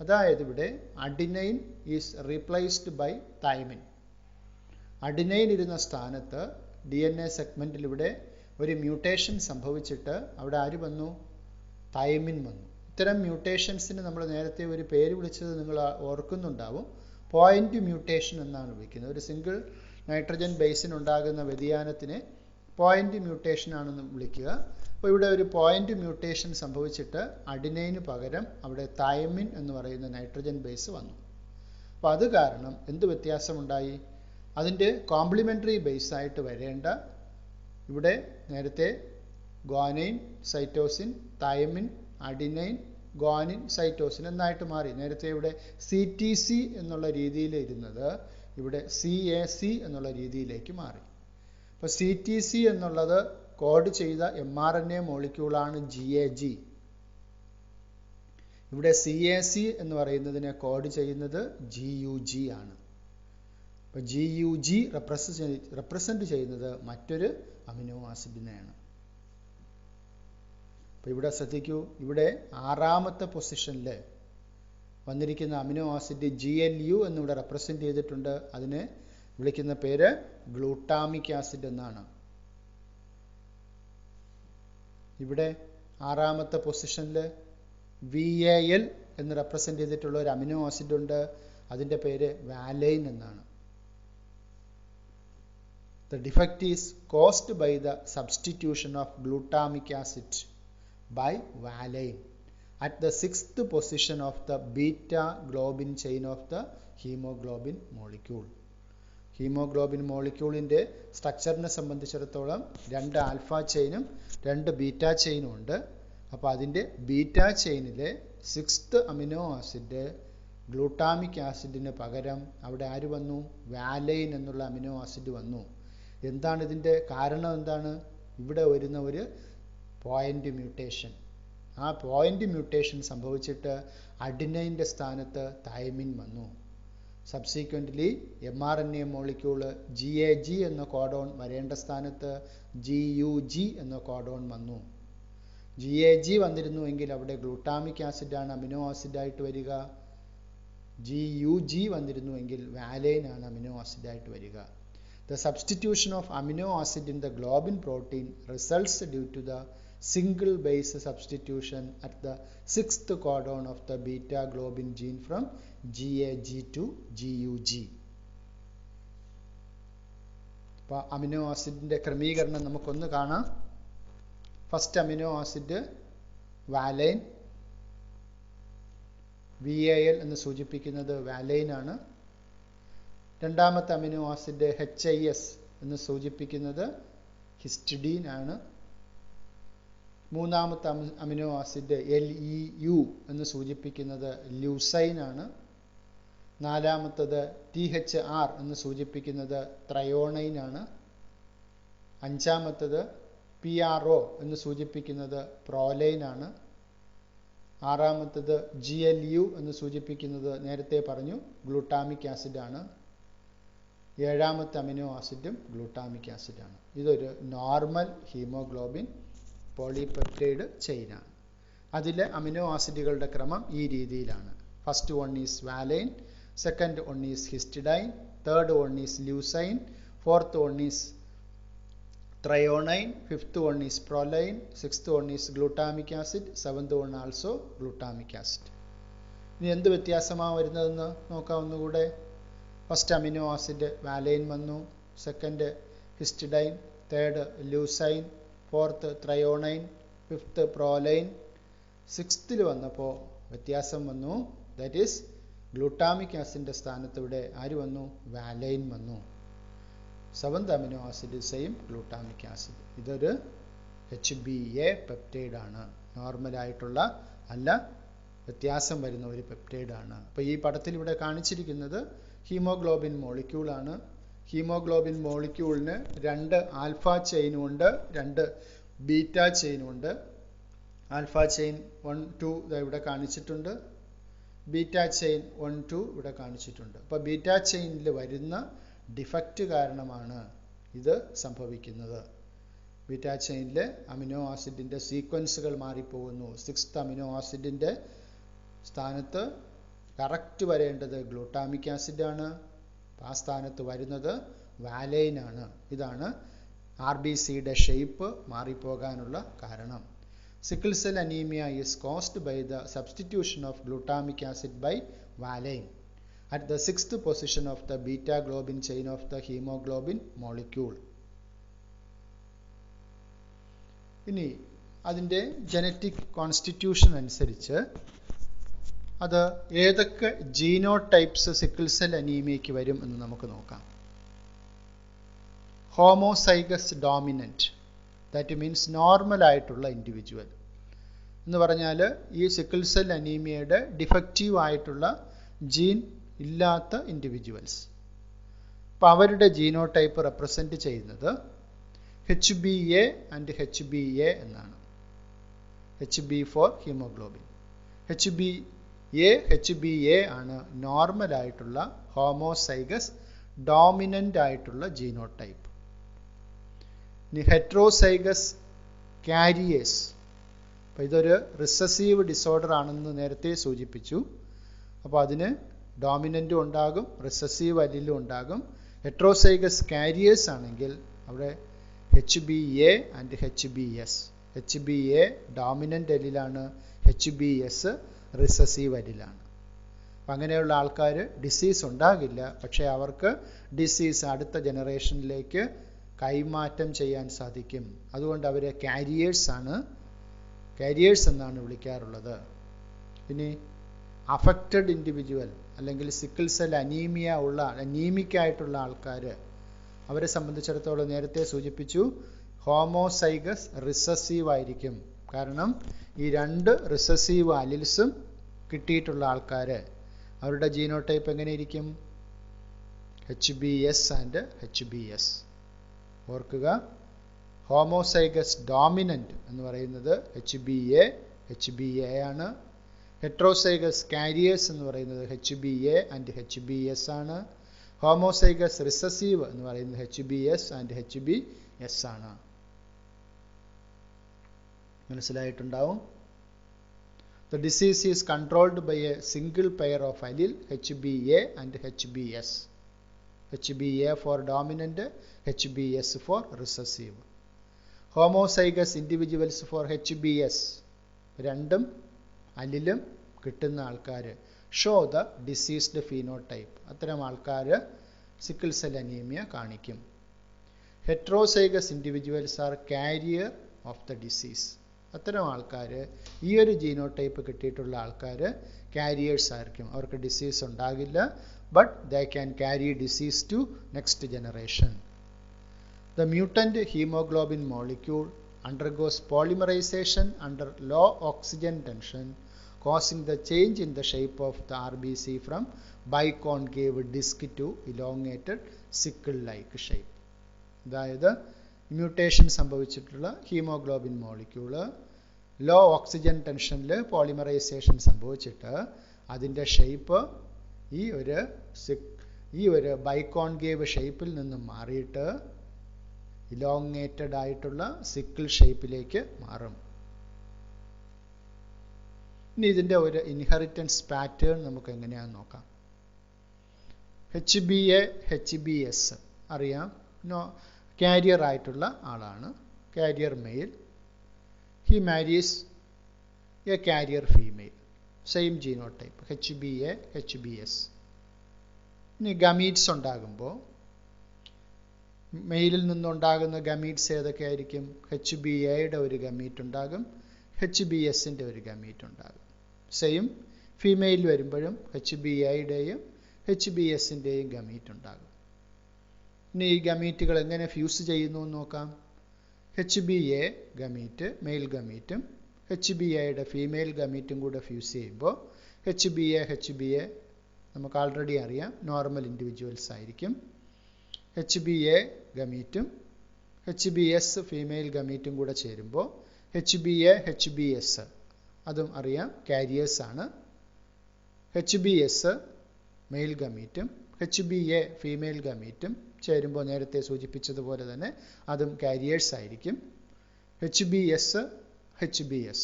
അതായത് ഇവിടെ adenine is replaced by thymine. Adenine ഇരുന്ന സ്ഥാനത്ത് DNA സെഗ്മെൻറ്റിൽ ഇവിടെ ഒരു മ്യൂട്ടേഷൻ സംഭവിച്ചിട്ട് അവിടെ ആര് വന്നു? തൈമിൻ വന്നു. ഇത്തരം മ്യൂട്ടേഷൻസിന് നമ്മൾ നേരത്തെ ഒരു പേര് വിളിച്ചത് നിങ്ങൾ ഓർക്കുന്നുണ്ടാവും. പോയിന്റ് മ്യൂട്ടേഷൻ എന്നാണ് വിളിക്കുന്നത്. ഒരു സിംഗിൾ നൈട്രജൻ ബേസിനുണ്ടാകുന്ന വ്യതിയാനത്തിനെ പോയിന്റ് മ്യൂട്ടേഷൻ ആണെന്ന് വിളിക്കുക. അപ്പോൾ ഇവിടെ ഒരു പോയിന്റ് മ്യൂട്ടേഷൻ സംഭവിച്ചിട്ട് അഡിനൈന് പകരം അവിടെ തൈമിൻ എന്ന് പറയുന്ന നൈട്രജൻ ബേസ് വന്നു. അപ്പോൾ അത് കാരണം എന്ത് വ്യത്യാസമുണ്ടായി? അതിൻ്റെ കോംപ്ലിമെൻ്ററി ബേസായിട്ട് വരേണ്ട ഇവിടെ നേരത്തെ guanine, cytosine, thymine, adenine, guanine, cytosine എന്നായിട്ട് മാറി. നേരത്തെ ഇവിടെ CTC എന്നുള്ള രീതിയിൽ ഇരുന്നത് ഇവിടെ CAC എന്നുള്ള രീതിയിലേക്ക് മാറി. അപ്പോൾ CTC എന്നുള്ളത് കോഡ് ചെയ്ത mRNA മോളിക്യൂളാണ് GAG. ഇവിടെ CAC എന്ന് പറയുന്നതിനെ കോഡ് ചെയ്യുന്നത് GUG ആണ്. അപ്പോൾ GUG റെപ്രസെൻ്റ് ചെയ്യുന്നത് മറ്റൊരു അമിനോ ആസിഡിനെയാണ്. അപ്പോൾ ഇവിടെ ശ്രദ്ധിക്കൂ, ഇവിടെ 6ാമത്തെ പൊസിഷനിൽ വന്നിരിക്കുന്ന അമിനോ ആസിഡ് GLU എന്നിവിടെ റെപ്രസെൻ്റ് ചെയ്തിട്ടുണ്ട്. അതിനെ വിളിക്കുന്ന പേര് ഗ്ലൂട്ടാമിക് ആസിഡ് എന്നാണ്. ഇവിടെ 6ാമത്തെ പൊസിഷനിൽ VAL എന്ന് റെപ്രസെൻ്റ് ചെയ്തിട്ടുള്ള ഒരു അമിനോ ആസിഡ് ഉണ്ട്. അതിൻ്റെ പേര് വാലൈൻ എന്നാണ്. The defect is caused by the substitution of glutamic acid by valine at the 6th position of the beta globin chain of the hemoglobin molecule. Haemoglobin മോളിക്യൂളിൻ്റെ സ്ട്രക്ചറിനെ സംബന്ധിച്ചിടത്തോളം 2 ആൽഫ ചെയിനും 2 ബീറ്റ ചെയിനും ഉണ്ട്. അപ്പോൾ അതിൻ്റെ ബീറ്റ ചെയിനിലെ 6th അമിനോ ആസിഡ് ഗ്ലൂട്ടാമിക് ആസിഡിന് പകരം അവിടെ ആര് വന്നു? വാലൈൻ എന്നുള്ള അമിനോ ആസിഡ് വന്നു. എന്താണ് ഇതിൻ്റെ കാരണം? എന്താണ്? ഇവിടെ വരുന്ന ഒരു പോയിന്റ് മ്യൂട്ടേഷൻ. ആ പോയിന്റ് മ്യൂട്ടേഷൻ സംഭവിച്ചിട്ട് അഡിനൈൻ്റെ സ്ഥാനത്ത് തൈമിൻ വന്നു. സബ്സീക്വൻ്റ്ലി mRNA മോളിക്യൂള് GAG എന്ന കോഡോൺ വരേണ്ട സ്ഥാനത്ത് GUG എന്ന കോഡോൺ വന്നു. GAG വന്നിരുന്നുവെങ്കിൽ അവിടെ ഗ്ലൂട്ടാമിക് ആസിഡാണ് അമിനോ ആസിഡായിട്ട് വരിക. GUG വന്നിരുന്നുവെങ്കിൽ വാലൈൻ ആണ് അമിനോ ആസിഡായിട്ട് വരിക. The substitution of amino acid in the globin protein results due to the single base substitution at the 6th codon of the beta globin gene from GAG to GUG. അപ്പോൾ amino ആസിഡിൻ്റെ ക്രമീകരണം നമുക്കൊന്ന് കാണാം. First amino acid valine, VAL എന്ന് സൂചിപ്പിക്കുന്നത് valine ആണ്. രണ്ടാമത്തെ amino acid HIS എന്ന് സൂചിപ്പിക്കുന്നത് ഹിസ്റ്റഡീൻ ആണ്. മൂന്നാമത്തെ അമിനോ ആസിഡ് LEU എന്ന് സൂചിപ്പിക്കുന്നത് ല്യൂസൈൻ ആണ്. നാലാമത്തത് THR എന്ന് സൂചിപ്പിക്കുന്നത് ത്രയോണൈൻ ആണ്. അഞ്ചാമത്തത് PRO എന്ന് സൂചിപ്പിക്കുന്നത് പ്രോലൈൻ ആണ്. ആറാമത്തത് GLU എന്ന് സൂചിപ്പിക്കുന്നത് നേരത്തെ പറഞ്ഞു ഗ്ലൂട്ടാമിക് ആസിഡ് ആണ്. ഏഴാമത്തെ അമിനോ ആസിഡും ഗ്ലൂട്ടാമിക് ആസിഡാണ്. ഇതൊരു നോർമൽ ഹീമോഗ്ലോബിൻ പോളിപെപ്റ്റൈഡ് ചെയിനാണ്. അതിലെ അമിനോ ആസിഡുകളുടെ ക്രമം ഈ രീതിയിലാണ്. First one is valine, second one is histidine, third one is leucine, fourth one is threonine, fifth one is proline, sixth one is glutamic acid, seventh one also glutamic acid. ഇനി എന്ത് വ്യത്യാസമാണ് വരുന്നതെന്ന് നോക്കാം ഒന്നുകൂടെ. First amino acid valine വന്നു, second histidine, third leucine, fourth threonine, fifth proline. സിക്സ്ത്തിൽ വന്നപ്പോൾ വ്യത്യാസം വന്നു. ദാറ്റ് ഈസ് ഗ്ലൂട്ടാമിക് ആസിഡിൻ്റെ സ്ഥാനത്ത് ഇവിടെ ആര് വന്നു? വാലൈൻ വന്നു. Seventh amino acid same glutamic acid. ഇതൊരു HbA പെപ്റ്റൈഡാണ്. നോർമലായിട്ടുള്ള അല്ല, വ്യത്യാസം വരുന്ന ഒരു പെപ്റ്റൈഡാണ്. അപ്പോൾ ഈ പടത്തിൽ ഇവിടെ കാണിച്ചിരിക്കുന്നത് ഹീമോഗ്ലോബിൻ മോളിക്യൂളാണ്. ഹീമോഗ്ലോബിൻ മോളിക്യൂളിന് 2 ആൽഫ ചെയിനും ഉണ്ട്, 2 ബീറ്റ ചെയിനും ഉണ്ട്. ആൽഫ ചെയിൻ 1, 2 ഇവിടെ കാണിച്ചിട്ടുണ്ട്. ബീറ്റ ചെയിൻ 1, 2 ഇവിടെ കാണിച്ചിട്ടുണ്ട്. അപ്പോൾ ബീറ്റ ചെയിനിൽ വരുന്ന ഡിഫക്റ്റ് കാരണമാണ് ഇത് സംഭവിക്കുന്നത്. ബീറ്റ ചെയിനിൽ അമിനോ ആസിഡിൻ്റെ സീക്വൻസുകൾ മാറിപ്പോകുന്നു. 6th അമിനോ ആസിഡിൻ്റെ സ്ഥാനത്ത് കറക്റ്റ് വരേണ്ടത് ഗ്ലൂട്ടാമിക് ആസിഡാണ്. ആ സ്ഥാനത്ത് വരുന്നത് വാലൈൻ ആണ്. ഇതാണ് RBCയുടെ ഷേപ്പ് മാറിപ്പോകാനുള്ള കാരണം. Sickle cell anaemia is caused by the substitution of glutamic acid by valine at the 6th position of the beta globin chain of the hemoglobin molecule. ഇനി അതിൻ്റെ ജനറ്റിക് കോൺസ്റ്റിറ്റ്യൂഷൻ അനുസരിച്ച് അത് ഏതൊക്കെ ജീനോടൈപ്സ് സിക്കിൾ സെൽ അനീമിയയ്ക്ക് വരും എന്ന് നമുക്ക് നോക്കാം. Homozygous dominant, that means normal ആയിട്ടുള്ള ഇൻഡിവിജ്വൽ എന്ന് പറഞ്ഞാൽ ഈ സിക്കിൾ സെൽ അനീമിയയുടെ ഡിഫക്റ്റീവ് ആയിട്ടുള്ള ജീൻ ഇല്ലാത്ത ഇൻഡിവിജ്വൽസ്. അപ്പോൾ അവരുടെ ജീനോടൈപ്പ് റെപ്രസെൻറ്റ് ചെയ്യുന്നത് HbA ആൻഡ് HbA എന്നാണ്. HB for haemoglobin. HbA ആണ് നോർമൽ ആയിട്ടുള്ള ഹോമോസൈഗസ് ഡോമിനൻ്റ് ആയിട്ടുള്ള ജീനോടൈപ്പ്. ഇനി ഹെട്രോസൈഗസ് കാരിയേസ്, അപ്പോൾ ഇതൊരു റിസസീവ് ഡിസോർഡർ ആണെന്ന് നേരത്തെ സൂചിപ്പിച്ചു. അപ്പോൾ അതിന് ഡോമിനൻറ്റും ഉണ്ടാകും, റിസസീവ് അലീലും ഉണ്ടാകും. ഹെട്രോസൈഗസ് കാരിയേഴ്സ് ആണെങ്കിൽ അവിടെ HbA and HbS. HbA dominant അലീലാണ്, HbS റിസസീവ് അലീലാണ്. അപ്പം അങ്ങനെയുള്ള ആൾക്കാർ ഡിസീസ് ഉണ്ടാകില്ല, പക്ഷേ അവർക്ക് ഡിസീസ് അടുത്ത ജനറേഷനിലേക്ക് കൈമാറ്റം ചെയ്യാൻ സാധിക്കും. അതുകൊണ്ട് അവരെ കാരിയേഴ്സ് എന്നാണ് വിളിക്കാറുള്ളത്. ഇനി അഫക്റ്റഡ് ഇൻഡിവിജ്വൽ അല്ലെങ്കിൽ സിക്കിൾ സെൽ അനീമിക് ആയിട്ടുള്ള ആൾക്കാർ, അവരെ സംബന്ധിച്ചിടത്തോളം നേരത്തെ സൂചിപ്പിച്ചു ഹോമോസൈഗസ് റിസസീവ് ആയിരിക്കും. കാരണം ഈ രണ്ട് റിസസീവ് അലിൽസും കിട്ടിയിട്ടുള്ള ആൾക്കാർ, അവരുടെ ജീനോടൈപ്പ് എങ്ങനെയിരിക്കും? HbS and HbS. ഓർക്കുക, ഹോമോസൈഗസ് ഡോമിനൻ്റ് എന്ന് പറയുന്നത് HbA ആണ്. ഹെട്രോസൈഗസ് കാരിയേഴ്സ് എന്ന് പറയുന്നത് HbA ആൻഡ് HbS ആണ്. ഹോമോസൈഗസ് റിസസീവ് എന്ന് പറയുന്നത് HbS ആൻഡ് HbS ആണ്. മനസ്സിലായിട്ടുണ്ടാവും. The disease is controlled by a single pair of allele HbA and HbS. HbA for dominant, HbS for recessive. Homozygous individuals for HbS, രണ്ടും അല്ലിലും കിട്ടുന്ന ആൾക്കാർ show the diseased phenotype. അത്തരം ആൾക്കാർ sickle cell anaemia കാണിക്കും. Heterozygous individuals are carrier of the disease. അത്തരം ആൾക്കാർ, ഈ ഒരു ജീനോടൈപ്പ് കിട്ടിയിട്ടുള്ള ആൾക്കാർ കാരിയേഴ്സ് ആയിരിക്കും. അവർക്ക് ഡിസീസ് ഉണ്ടാകില്ല, but they can carry disease to next generation. The mutant haemoglobin molecule undergoes polymerization under low oxygen tension, causing the change in the shape of the RBC from biconcave disc to elongated sickle-like shape. അതായത് mutation സംഭവിച്ചിട്ടുള്ള haemoglobin molecule low oxygen ടെൻഷനിൽ polymerisation സംഭവിച്ചിട്ട് അതിൻ്റെ shape ഈ ഒരു biconcave ഷേപ്പിൽ നിന്നും മാറിയിട്ട് ഇലോങ്ങേറ്റഡ് ആയിട്ടുള്ള സിക്കിൾ ഷേപ്പിലേക്ക് മാറും. ഇനി ഇതിൻ്റെ ഒരു ഇൻഹെറിറ്റൻസ് പാറ്റേൺ നമുക്ക് എങ്ങനെയാണെന്ന് നോക്കാം. HbA HbS അറിയാം, കാരിയർ ആയിട്ടുള്ള ആളാണ്, carrier male. He marries a carrier female, same genotype HbA HbS. ഇനി ഗമീറ്റ്സ് ഉണ്ടാകുമ്പോൾ മെയിലിൽ നിന്നുണ്ടാകുന്ന ഗമീറ്റ്സ് ഏതൊക്കെയായിരിക്കും? HbAയുടെ ഒരു ഗമീറ്റ് ഉണ്ടാകും, HbSൻ്റെ ഒരു ഗമീറ്റ് ഉണ്ടാകും. സെയിം ഫീമെയിൽ വരുമ്പോഴും HbAയുടെയും HbSൻ്റെയും ഗമീറ്റ് ഉണ്ടാകും. ഇനി ഈ ഗമീറ്റുകൾ എങ്ങനെ ഫ്യൂസ് ചെയ്യുന്നു എന്ന് നോക്കാം. HbA ഗമീറ്റ് മെയിൽ ഗമീറ്റും HbAയുടെ ഫീമെയിൽ ഗമീറ്റും കൂടെ ഫ്യൂസ് ചെയ്യുമ്പോൾ HbA നമുക്ക് ആൾറെഡി അറിയാം നോർമൽ ഇൻഡിവിജ്വൽസ് ആയിരിക്കും. HbA ഗമീറ്റും HbS ഫീമെയിൽ ഗമീറ്റും കൂടെ ചേരുമ്പോൾ HbA HbS അതും അറിയാം കാരിയേഴ്സ് ആണ്. HbS മെയിൽ ഗമീറ്റും HbA ഫീമെയിൽ ഗമീറ്റും ചേരുമ്പോൾ നേരത്തെ സൂചിപ്പിച്ചതുപോലെ തന്നെ അതും കാരിയേഴ്സ് ആയിരിക്കും. HbS HbS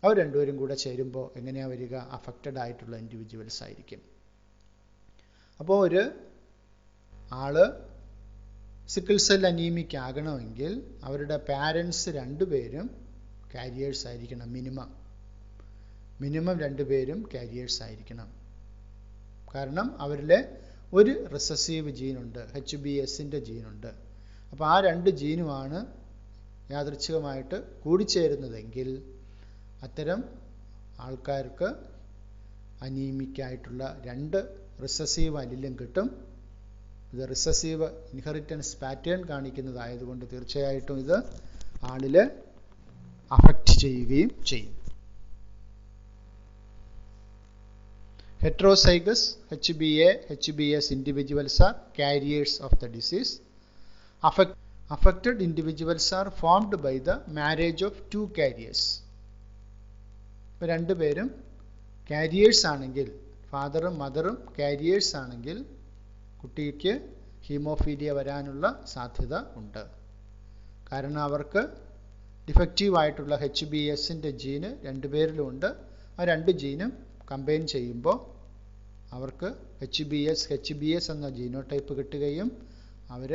അവർ രണ്ടുപേരും കൂടെ ചേരുമ്പോൾ എങ്ങനെയാണ് വരിക? അഫക്റ്റഡ് ആയിട്ടുള്ള ഇൻഡിവിജ്വൽസ് ആയിരിക്കും. അപ്പോൾ ഒരു ആള് സിക്കിൾ സെൽ അനീമിക് ആകണമെങ്കിൽ അവരുടെ പാരൻസ് രണ്ടുപേരും കാരിയേഴ്സ് ആയിരിക്കണം. മിനിമം രണ്ടുപേരും കാരിയേഴ്സ് ആയിരിക്കണം. കാരണം അവരിലെ ഒരു റിസസീവ് ജീനുണ്ട്, HBSൻ്റെ ജീനുണ്ട്. അപ്പോൾ ആ രണ്ട് ജീനുമാണ് യാദൃച്ഛികമായിട്ട് കൂടിച്ചേരുന്നതെങ്കിൽ അത്തരം ആൾക്കാർക്ക് അനീമിക്കായിട്ടുള്ള രണ്ട് റിസസീവ് അലിലും കിട്ടും. ഇത് റിസസീവ് ഇൻഹെറിറ്റൻസ് പാറ്റേൺ കാണിക്കുന്നതായതുകൊണ്ട് തീർച്ചയായിട്ടും ഇത് ആളിൽ അഫക്റ്റ് ചെയ്യുകയും ചെയ്യും. Heterozygous HbA/HbS individuals are carriers of the disease. Affected individuals are formed by the marriage of two carriers. ഇപ്പോൾ രണ്ടുപേരും കാരിയേഴ്സ് ആണെങ്കിൽ, ഫാദറും മദറും കാരിയേഴ്സ് ആണെങ്കിൽ കുട്ടിക്ക് ഹീമോഫീലിയ വരാനുള്ള സാധ്യത ഉണ്ട്. കാരണം അവർക്ക് ഡിഫക്റ്റീവായിട്ടുള്ള HbSൻ്റെ ജീന് രണ്ടുപേരിലുമുണ്ട്. ആ രണ്ട് ജീനും കമ്പൈൻ ചെയ്യുമ്പോൾ അവർക്ക് HbS എന്ന ജീനോടൈപ്പ് കിട്ടുകയും അവർ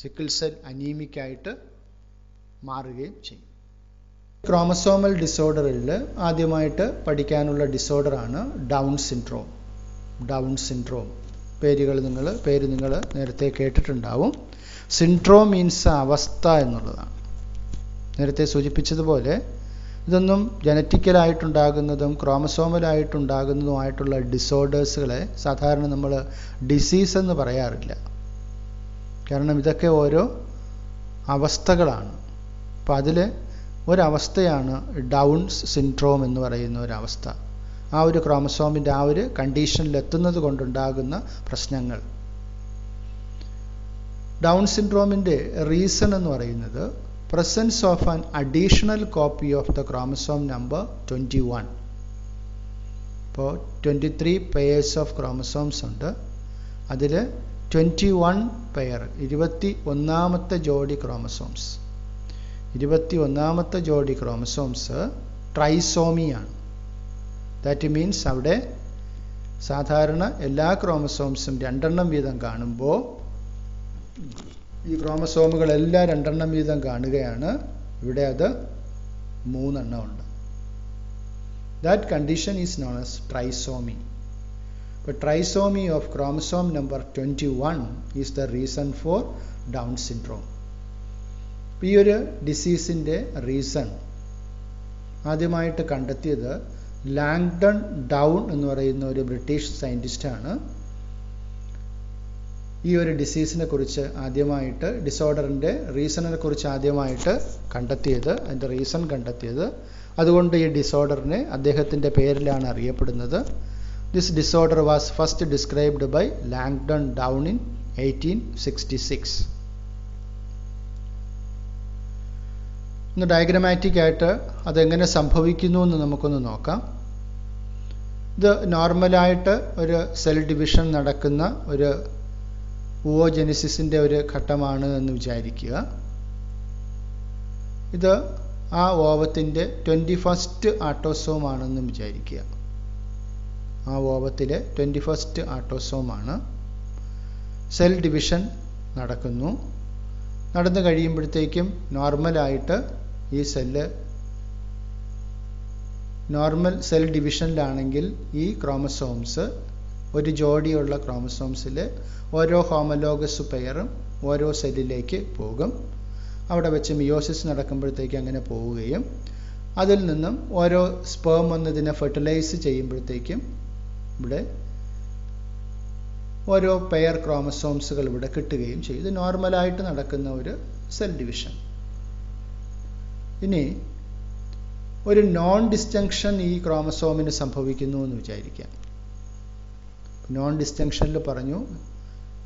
സിക്കിൾ സെൽ അനീമിക്കായിട്ട് മാറുകയും ചെയ്യും. ക്രോമസോമൽ ഡിസോർഡറിൽ ആദ്യമായിട്ട് പഠിക്കാനുള്ള ഡിസോർഡറാണ് ഡൗൺ സിൻഡ്രോം. പേര് നിങ്ങൾ നേരത്തെ കേട്ടിട്ടുണ്ടാവും. സിൻഡ്രോം മീൻസ് അവസ്ഥ എന്നുള്ളതാണ്. നേരത്തെ സൂചിപ്പിച്ചതുപോലെ ഇതൊന്നും ജനറ്റിക്കലായിട്ടുണ്ടാകുന്നതും ക്രോമസോമലായിട്ടുണ്ടാകുന്നതുമായിട്ടുള്ള ഡിസോർഡേഴ്സുകളെ സാധാരണ നമ്മൾ ഡിസീസ് എന്ന് പറയാറില്ല. കാരണം ഇതൊക്കെ ഓരോ അവസ്ഥകളാണ്. അപ്പോൾ അതിൽ ഒരവസ്ഥയാണ് ഡൗൺ സിൻഡ്രോം എന്ന് പറയുന്ന ഒരവസ്ഥ. ആ ഒരു ക്രോമസോമിൻ്റെ ആ ഒരു കണ്ടീഷനിലെത്തുന്നത് കൊണ്ടുണ്ടാകുന്ന പ്രശ്നങ്ങൾ. ഡൗൺ സിൻഡ്രോമിൻ്റെ റീസൺ എന്ന് പറയുന്നത് presence of an additional copy of the chromosome number 21. ഇപ്പോൾ 23 pairs of chromosomes ഉണ്ട്. അതിൽ 21 പെയർ 21ാമത്തെ ജോഡി ക്രോമസോംസ് 21ാമത്തെ ജോഡി ക്രോമസോംസ് ട്രൈസോമിയാണ്. ദാറ്റ് മീൻസ് അവിടെ സാധാരണ എല്ലാ ക്രോമസോംസും 2 എണ്ണം വീതം കാണുമ്പോൾ ഈ ക്രോമസോമുകളെല്ലാം 2 എണ്ണം വീതം കാണുകയാണ്. ഇവിടെ അത് 3 എണ്ണം ഉണ്ട്. That condition is known as trisomy. അപ്പോൾ trisomy of chromosome number 21 is the reason for Down syndrome. ഈ ഒരു ഡിസീസിൻ്റെ റീസൺ ആദ്യമായിട്ട് കണ്ടെത്തിയത് ലാങ്ഡൺ ഡൗൺ എന്ന് പറയുന്ന ഒരു ബ്രിട്ടീഷ് സയൻറ്റിസ്റ്റാണ്. ഈ ഒരു ഡിസീസിനെ കുറിച്ച് ആദ്യമായിട്ട്, ഡിസോർഡറിൻ്റെ റീസണിനെ കുറിച്ച് ആദ്യമായിട്ട് അതിൻ്റെ റീസൺ കണ്ടെത്തിയത്. അതുകൊണ്ട് ഈ ഡിസോർഡറിനെ അദ്ദേഹത്തിൻ്റെ പേരിലാണ് അറിയപ്പെടുന്നത്. This disorder was first described by Langdon Down in 1866. ഇന്ന് ഡയഗ്രമാറ്റിക് ആയിട്ട് അതെങ്ങനെ സംഭവിക്കുന്നു എന്ന് നമുക്കൊന്ന് നോക്കാം. ഇത് നോർമലായിട്ട് ഒരു സെൽ ഡിവിഷൻ നടക്കുന്ന ഒരു ഓജനിസിസിൻ്റെ ഒരു ഘട്ടമാണ് എന്ന് വിചാരിക്കുക. ഇത് ആ ഓവത്തിൻ്റെ 21st ആട്ടോസോം ആണെന്നും വിചാരിക്കുക. ആ ഓവത്തിലെ 21st ആട്ടോസോമാണ്. സെൽ ഡിവിഷൻ നടന്നു കഴിയുമ്പോഴത്തേക്കും നോർമലായിട്ട് ഈ നോർമൽ സെൽ ഡിവിഷനിലാണെങ്കിൽ ഈ ക്രോമസോംസ് ഒരു ജോഡിയുള്ള ക്രോമസോംസിൽ ഓരോ ഹോമലോഗസ് പെയറും ഓരോ സെല്ലിലേക്ക് പോകും. അവിടെ വെച്ച് മിയോസിസ് നടക്കുമ്പോഴത്തേക്ക് അങ്ങനെ പോവുകയും അതിൽ നിന്നും ഓരോ സ്പേം വന്നതിനെ ഫെർട്ടിലൈസ് ചെയ്യുമ്പോഴത്തേക്കും ഇവിടെ ഓരോ പെയർ ക്രോമസോംസുകൾ ഇവിടെ കിട്ടുകയും ചെയ്യും. ഇത് നോർമലായിട്ട് നടക്കുന്ന ഒരു സെൽ ഡിവിഷൻ. ഇനി ഒരു നോൺ ഡിസ്റ്റങ്ഷൻ ഈ ക്രോമസോമിന് സംഭവിക്കുന്നു എന്ന് വിചാരിക്കാം. നോൺ ഡിസ്റ്റങ്ഷനിൽ പറഞ്ഞു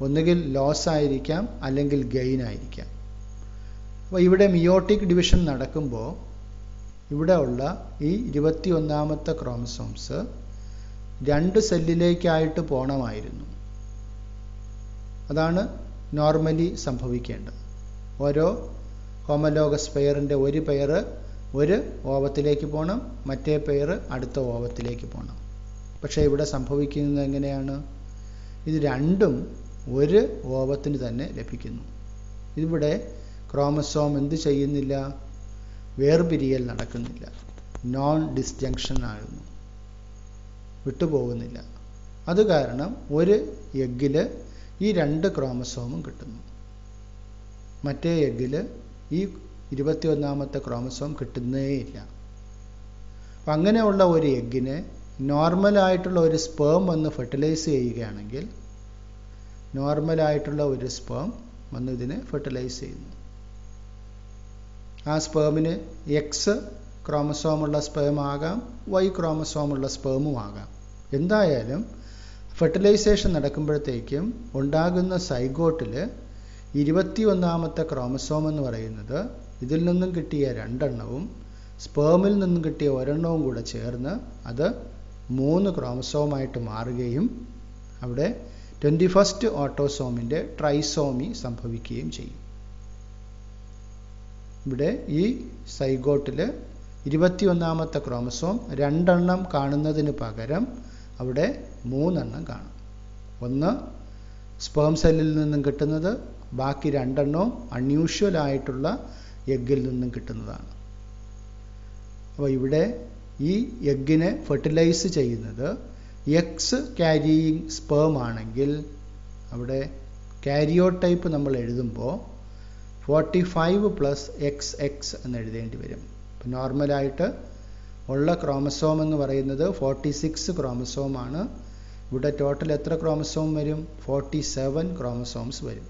ഒന്നുകിൽ ലോസ് ആയിരിക്കാം അല്ലെങ്കിൽ ഗെയിൻ ആയിരിക്കാം. അപ്പോൾ ഇവിടെ മിയോട്ടിക് ഡിവിഷൻ നടക്കുമ്പോൾ ഇവിടെ ഉള്ള ഈ 21ാമത്തെ ക്രോമസോംസ് 2 സെല്ലിലേക്കായിട്ട് പോകണമായിരുന്നു. അതാണ് നോർമലി സംഭവിക്കേണ്ടത്. ഓരോ ഹോമലോഗസ് പെയറിൻ്റെ ഒരു പെയർ ഒരു ഓവത്തിലേക്ക് പോകണം, മറ്റേ പെയർ അടുത്ത ഓവത്തിലേക്ക് പോകണം. പക്ഷേ ഇവിടെ സംഭവിക്കുന്നത് എങ്ങനെയാണ്? ഇത് രണ്ടും ഒരു ഓവത്തിന് തന്നെ ലഭിക്കുന്നു. ഇവിടെ ക്രോമസോം എന്ത് ചെയ്യുന്നില്ല? വേർപിരിയൽ നടക്കുന്നില്ല, നോൺ ഡിസ്ജങ്ഷൻ ആകുന്നു, വിട്ടുപോകുന്നില്ല. അത് കാരണം ഒരു എഗ്ഗിൽ ഈ 2 ക്രോമസോമും കിട്ടുന്നു. മറ്റേ എഗ്ഗിൽ ഈ 21ാമത്തെ ക്രോമസോം കിട്ടുന്നേയില്ല. അപ്പം അങ്ങനെയുള്ള ഒരു എഗ്ഗിനെ നോർമലായിട്ടുള്ള ഒരു സ്പേം വന്ന് ഫെർട്ടിലൈസ് ചെയ്യുകയാണെങ്കിൽ, നോർമലായിട്ടുള്ള ഒരു സ്പേം വന്ന് ഇതിനെ ഫെർട്ടിലൈസ് ചെയ്യുന്നു. ആ സ്പേമിന് എക്സ് ക്രോമസോമുള്ള സ്പേം ആകാം, വൈ ക്രോമസോമുള്ള സ്പേമും ആകാം. എന്തായാലും ഫെർട്ടിലൈസേഷൻ നടക്കുമ്പോഴത്തേക്കും ഉണ്ടാകുന്ന സൈഗോട്ടിൽ 21ാമത്തെ ക്രോമസോം എന്ന് പറയുന്നത് ഇതിൽ നിന്നും കിട്ടിയ 2 എണ്ണവും സ്പേമിൽ നിന്നും കിട്ടിയ 1 എണ്ണവും കൂടെ ചേർന്ന് അത് 3 ക്രോമസോമായിട്ട് മാറുകയും അവിടെ 21st ഓട്ടോസോമിൻ്റെ ട്രൈസോമി സംഭവിക്കുകയും ചെയ്യും. ഇവിടെ ഈ സൈഗോട്ടിൽ 21ാമത്തെ ക്രോമസോം 2 എണ്ണം കാണുന്നതിന് പകരം അവിടെ 3 എണ്ണം കാണും. ഒന്ന് സ്പേം സെല്ലിൽ നിന്നും കിട്ടുന്നത്, ബാക്കി 2 എണ്ണവും അൺയൂഷ്വൽ ആയിട്ടുള്ള എഗ്ഗിൽ നിന്നും കിട്ടുന്നതാണ്. അപ്പോൾ ഇവിടെ ഈ എഗ്ഗിനെ ഫെർട്ടിലൈസ് ചെയ്യുന്നത് എക്സ് ക്യാരിയിങ് സ്പേം ആണെങ്കിൽ അവിടെ കാരിയോടൈപ്പ് നമ്മൾ എഴുതുമ്പോൾ 45 + XX എന്ന് എഴുതേണ്ടി വരും. ഇപ്പം നോർമലായിട്ട് ഉള്ള ക്രോമസോം എന്ന് പറയുന്നത് 46 ക്രോമസോമാണ്. ഇവിടെ ടോട്ടൽ എത്ര ക്രോമസോം വരും? 47 ക്രോമസോംസ് വരും.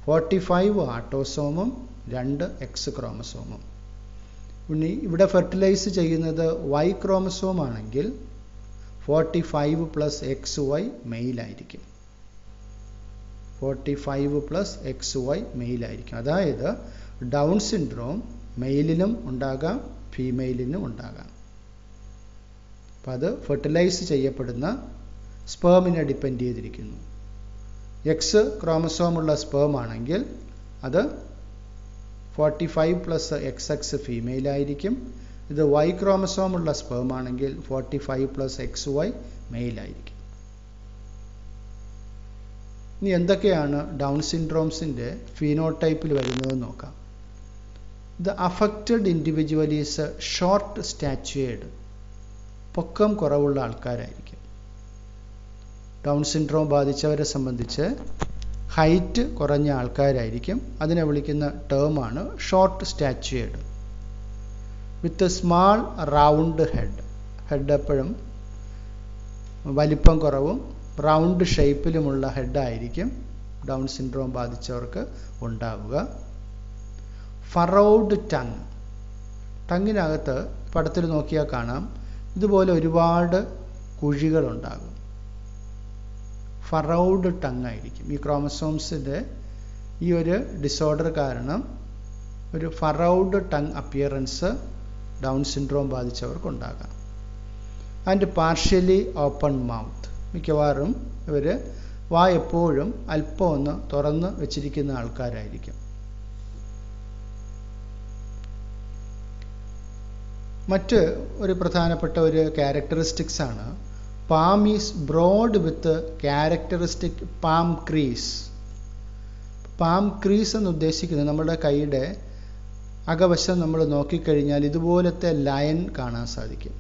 45 ആട്ടോസോമും 2 എക്സ് ക്രോമസോമും. ഇനി ഇവിടെ ഫെർട്ടിലൈസ് ചെയ്യുന്നത് വൈ ക്രോമസോം ആണെങ്കിൽ 45 + XY മെയിലായിരിക്കും. 45 + XY മെയിലായിരിക്കും. അതായത് ഡൗൺ സിൻഡ്രോം മെയിലിനും ഉണ്ടാകാം, ഫീമെയിലിനും ഉണ്ടാകാം. അപ്പം അത് ഫെർട്ടിലൈസ് ചെയ്യപ്പെടുന്ന സ്പേമിനെ ഡിപ്പെൻഡ് ചെയ്തിരിക്കുന്നു. എക്സ് ക്രോമസോമുള്ള സ്പേം ആണെങ്കിൽ അത് 45 + XX ഫീമെയിലായിരിക്കും. ഇത് വൈ ക്രോമസോമുള്ള സ്പേം ആണെങ്കിൽ 45 + XY മെയിലായിരിക്കും. ഇനി എന്തൊക്കെയാണ് ഡൗൺ സിൻഡ്രോംസിൻ്റെ ഫീനോടൈപ്പിൽ വരുന്നതെന്ന് നോക്കാം. The affected individual is short statured, പൊക്കം കുറവുള്ള ആൾക്കാരായിരിക്കും. ഡൗൺ സിൻഡ്രോം ബാധിച്ചവരെ സംബന്ധിച്ച് ഹൈറ്റ് കുറഞ്ഞ ആൾക്കാരായിരിക്കും. അതിനെ വിളിക്കുന്ന ടേമാണ് ഷോർട്ട് സ്റ്റാച്വേർഡ്. വിത്ത് സ്മാൾ റൗണ്ട് ഹെഡ് എപ്പോഴും വലിപ്പം കുറവും റൗണ്ട് ഷേപ്പിലുമുള്ള ഹെഡായിരിക്കും ഡൗൺ സിൻഡ്രോം ബാധിച്ചവർക്ക് ഉണ്ടാവുക. ഫറോഡ് ടങ്ങിനകത്ത് പടത്തിൽ നോക്കിയാൽ കാണാം ഇതുപോലെ ഒരുപാട് കുഴികളുണ്ടാകും. ഫറൗഡ് ടങ് ആയിരിക്കും. ഈ ക്രോമസോംസിൻ്റെ ഈ ഒരു ഡിസോർഡർ കാരണം ഒരു furrowed tongue appearance Down syndrome ബാധിച്ചവർക്കുണ്ടാകാം. ആൻഡ് പാർഷ്യലി ഓപ്പൺ മൗത്ത്, മിക്കവാറും ഇവർ എപ്പോഴും അല്പം ഒന്ന് തുറന്ന് വെച്ചിരിക്കുന്ന ആൾക്കാരായിരിക്കും. മറ്റ് ഒരു പ്രധാനപ്പെട്ട ഒരു ക്യാരക്ടറിസ്റ്റിക്സ് ആണ് palm is broad with characteristic palm crease. Palm crease എന്ന് ഉദ്ദേശിക്കുന്നത് നമ്മുടെ കൈയുടെ അകവശം നമ്മൾ നോക്കിക്കഴിഞ്ഞാൽ ഇതുപോലത്തെ ലൈൻ കാണാൻ സാധിക്കും.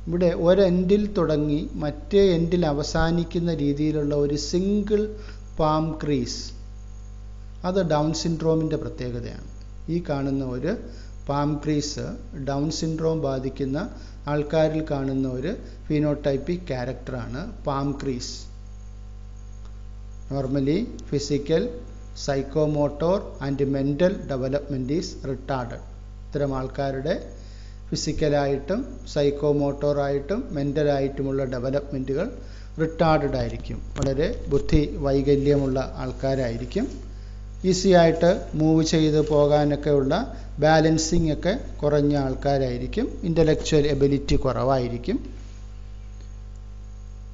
ഇവിടെ ഒരെൻഡിൽ തുടങ്ങി മറ്റേ എൻഡിൽ അവസാനിക്കുന്ന രീതിയിലുള്ള ഒരു സിംഗിൾ പാം ക്രീസ്, അത് ഡൗൺ സിൻഡ്രോമിൻ്റെ പ്രത്യേകതയാണ്. ഈ കാണുന്ന ഒരു പാം ക്രീസ് ഡൗൺ സിൻഡ്രോം ബാധിക്കുന്ന ആൾക്കാരിൽ കാണുന്ന ഒരു ഫിനോടൈപ്പിക് ക്യാരക്ടറാണ് palm crease. Normally physical, psychomotor and mental development is retarded. ഇത്തരം ആൾക്കാരുടെ ഫിസിക്കലായിട്ടും സൈക്കോമോട്ടോറായിട്ടും മെൻ്റലായിട്ടുമുള്ള ഡെവലപ്മെൻറ്റുകൾ റിട്ടാർഡഡ് ആയിരിക്കും. വളരെ ബുദ്ധി വൈകല്യമുള്ള ആൾക്കാരായിരിക്കും. ഈസി ആയിട്ട് മൂവ് ചെയ്ത് പോകാനൊക്കെ ഉള്ള ബാലൻസിങ് ഒക്കെ കുറഞ്ഞ ആൾക്കാരായിരിക്കും. ഇൻ്റലക്ച്വൽ എബിലിറ്റി കുറവായിരിക്കും.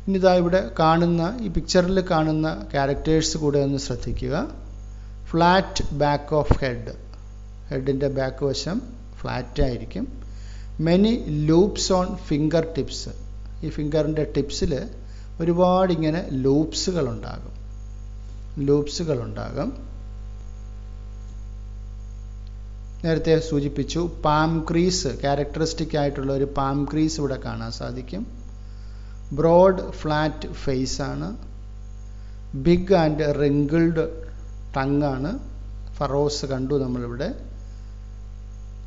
ഇനിതാ ഇവിടെ കാണുന്ന ഈ പിക്ചറിൽ കാണുന്ന ക്യാരക്ടേഴ്സ് കൂടെ ഒന്ന് ശ്രദ്ധിക്കുക. ഫ്ലാറ്റ് ബാക്ക് ഓഫ് ഹെഡിൻ്റെ ബാക്ക് വശം ഫ്ലാറ്റ് ആയിരിക്കും. Many loops on finger tips, ഈ ഫിംഗറിൻ്റെ ടിപ്സിൽ ഒരുപാട് ഇങ്ങനെ ലൂപ്സുകൾ ഉണ്ടാകും. ലൂപ്സുകൾ ഉണ്ടാകും. നേരത്തെ സൂചിപ്പിച്ചു, പാം ക്രീസ് ക്യാരക്ടറിസ്റ്റിക് ആയിട്ടുള്ള ഒരു പാം ക്രീസ് ഇവിടെ കാണാൻ സാധിക്കും. ബ്രോഡ് ഫ്ലാറ്റ് ഫേസ് ആണ്. ബിഗ് ആൻഡ് റിങ്കിൾഡ് ടങ് ആണ്. ഫറോസ് കണ്ടു നമ്മളിവിടെ,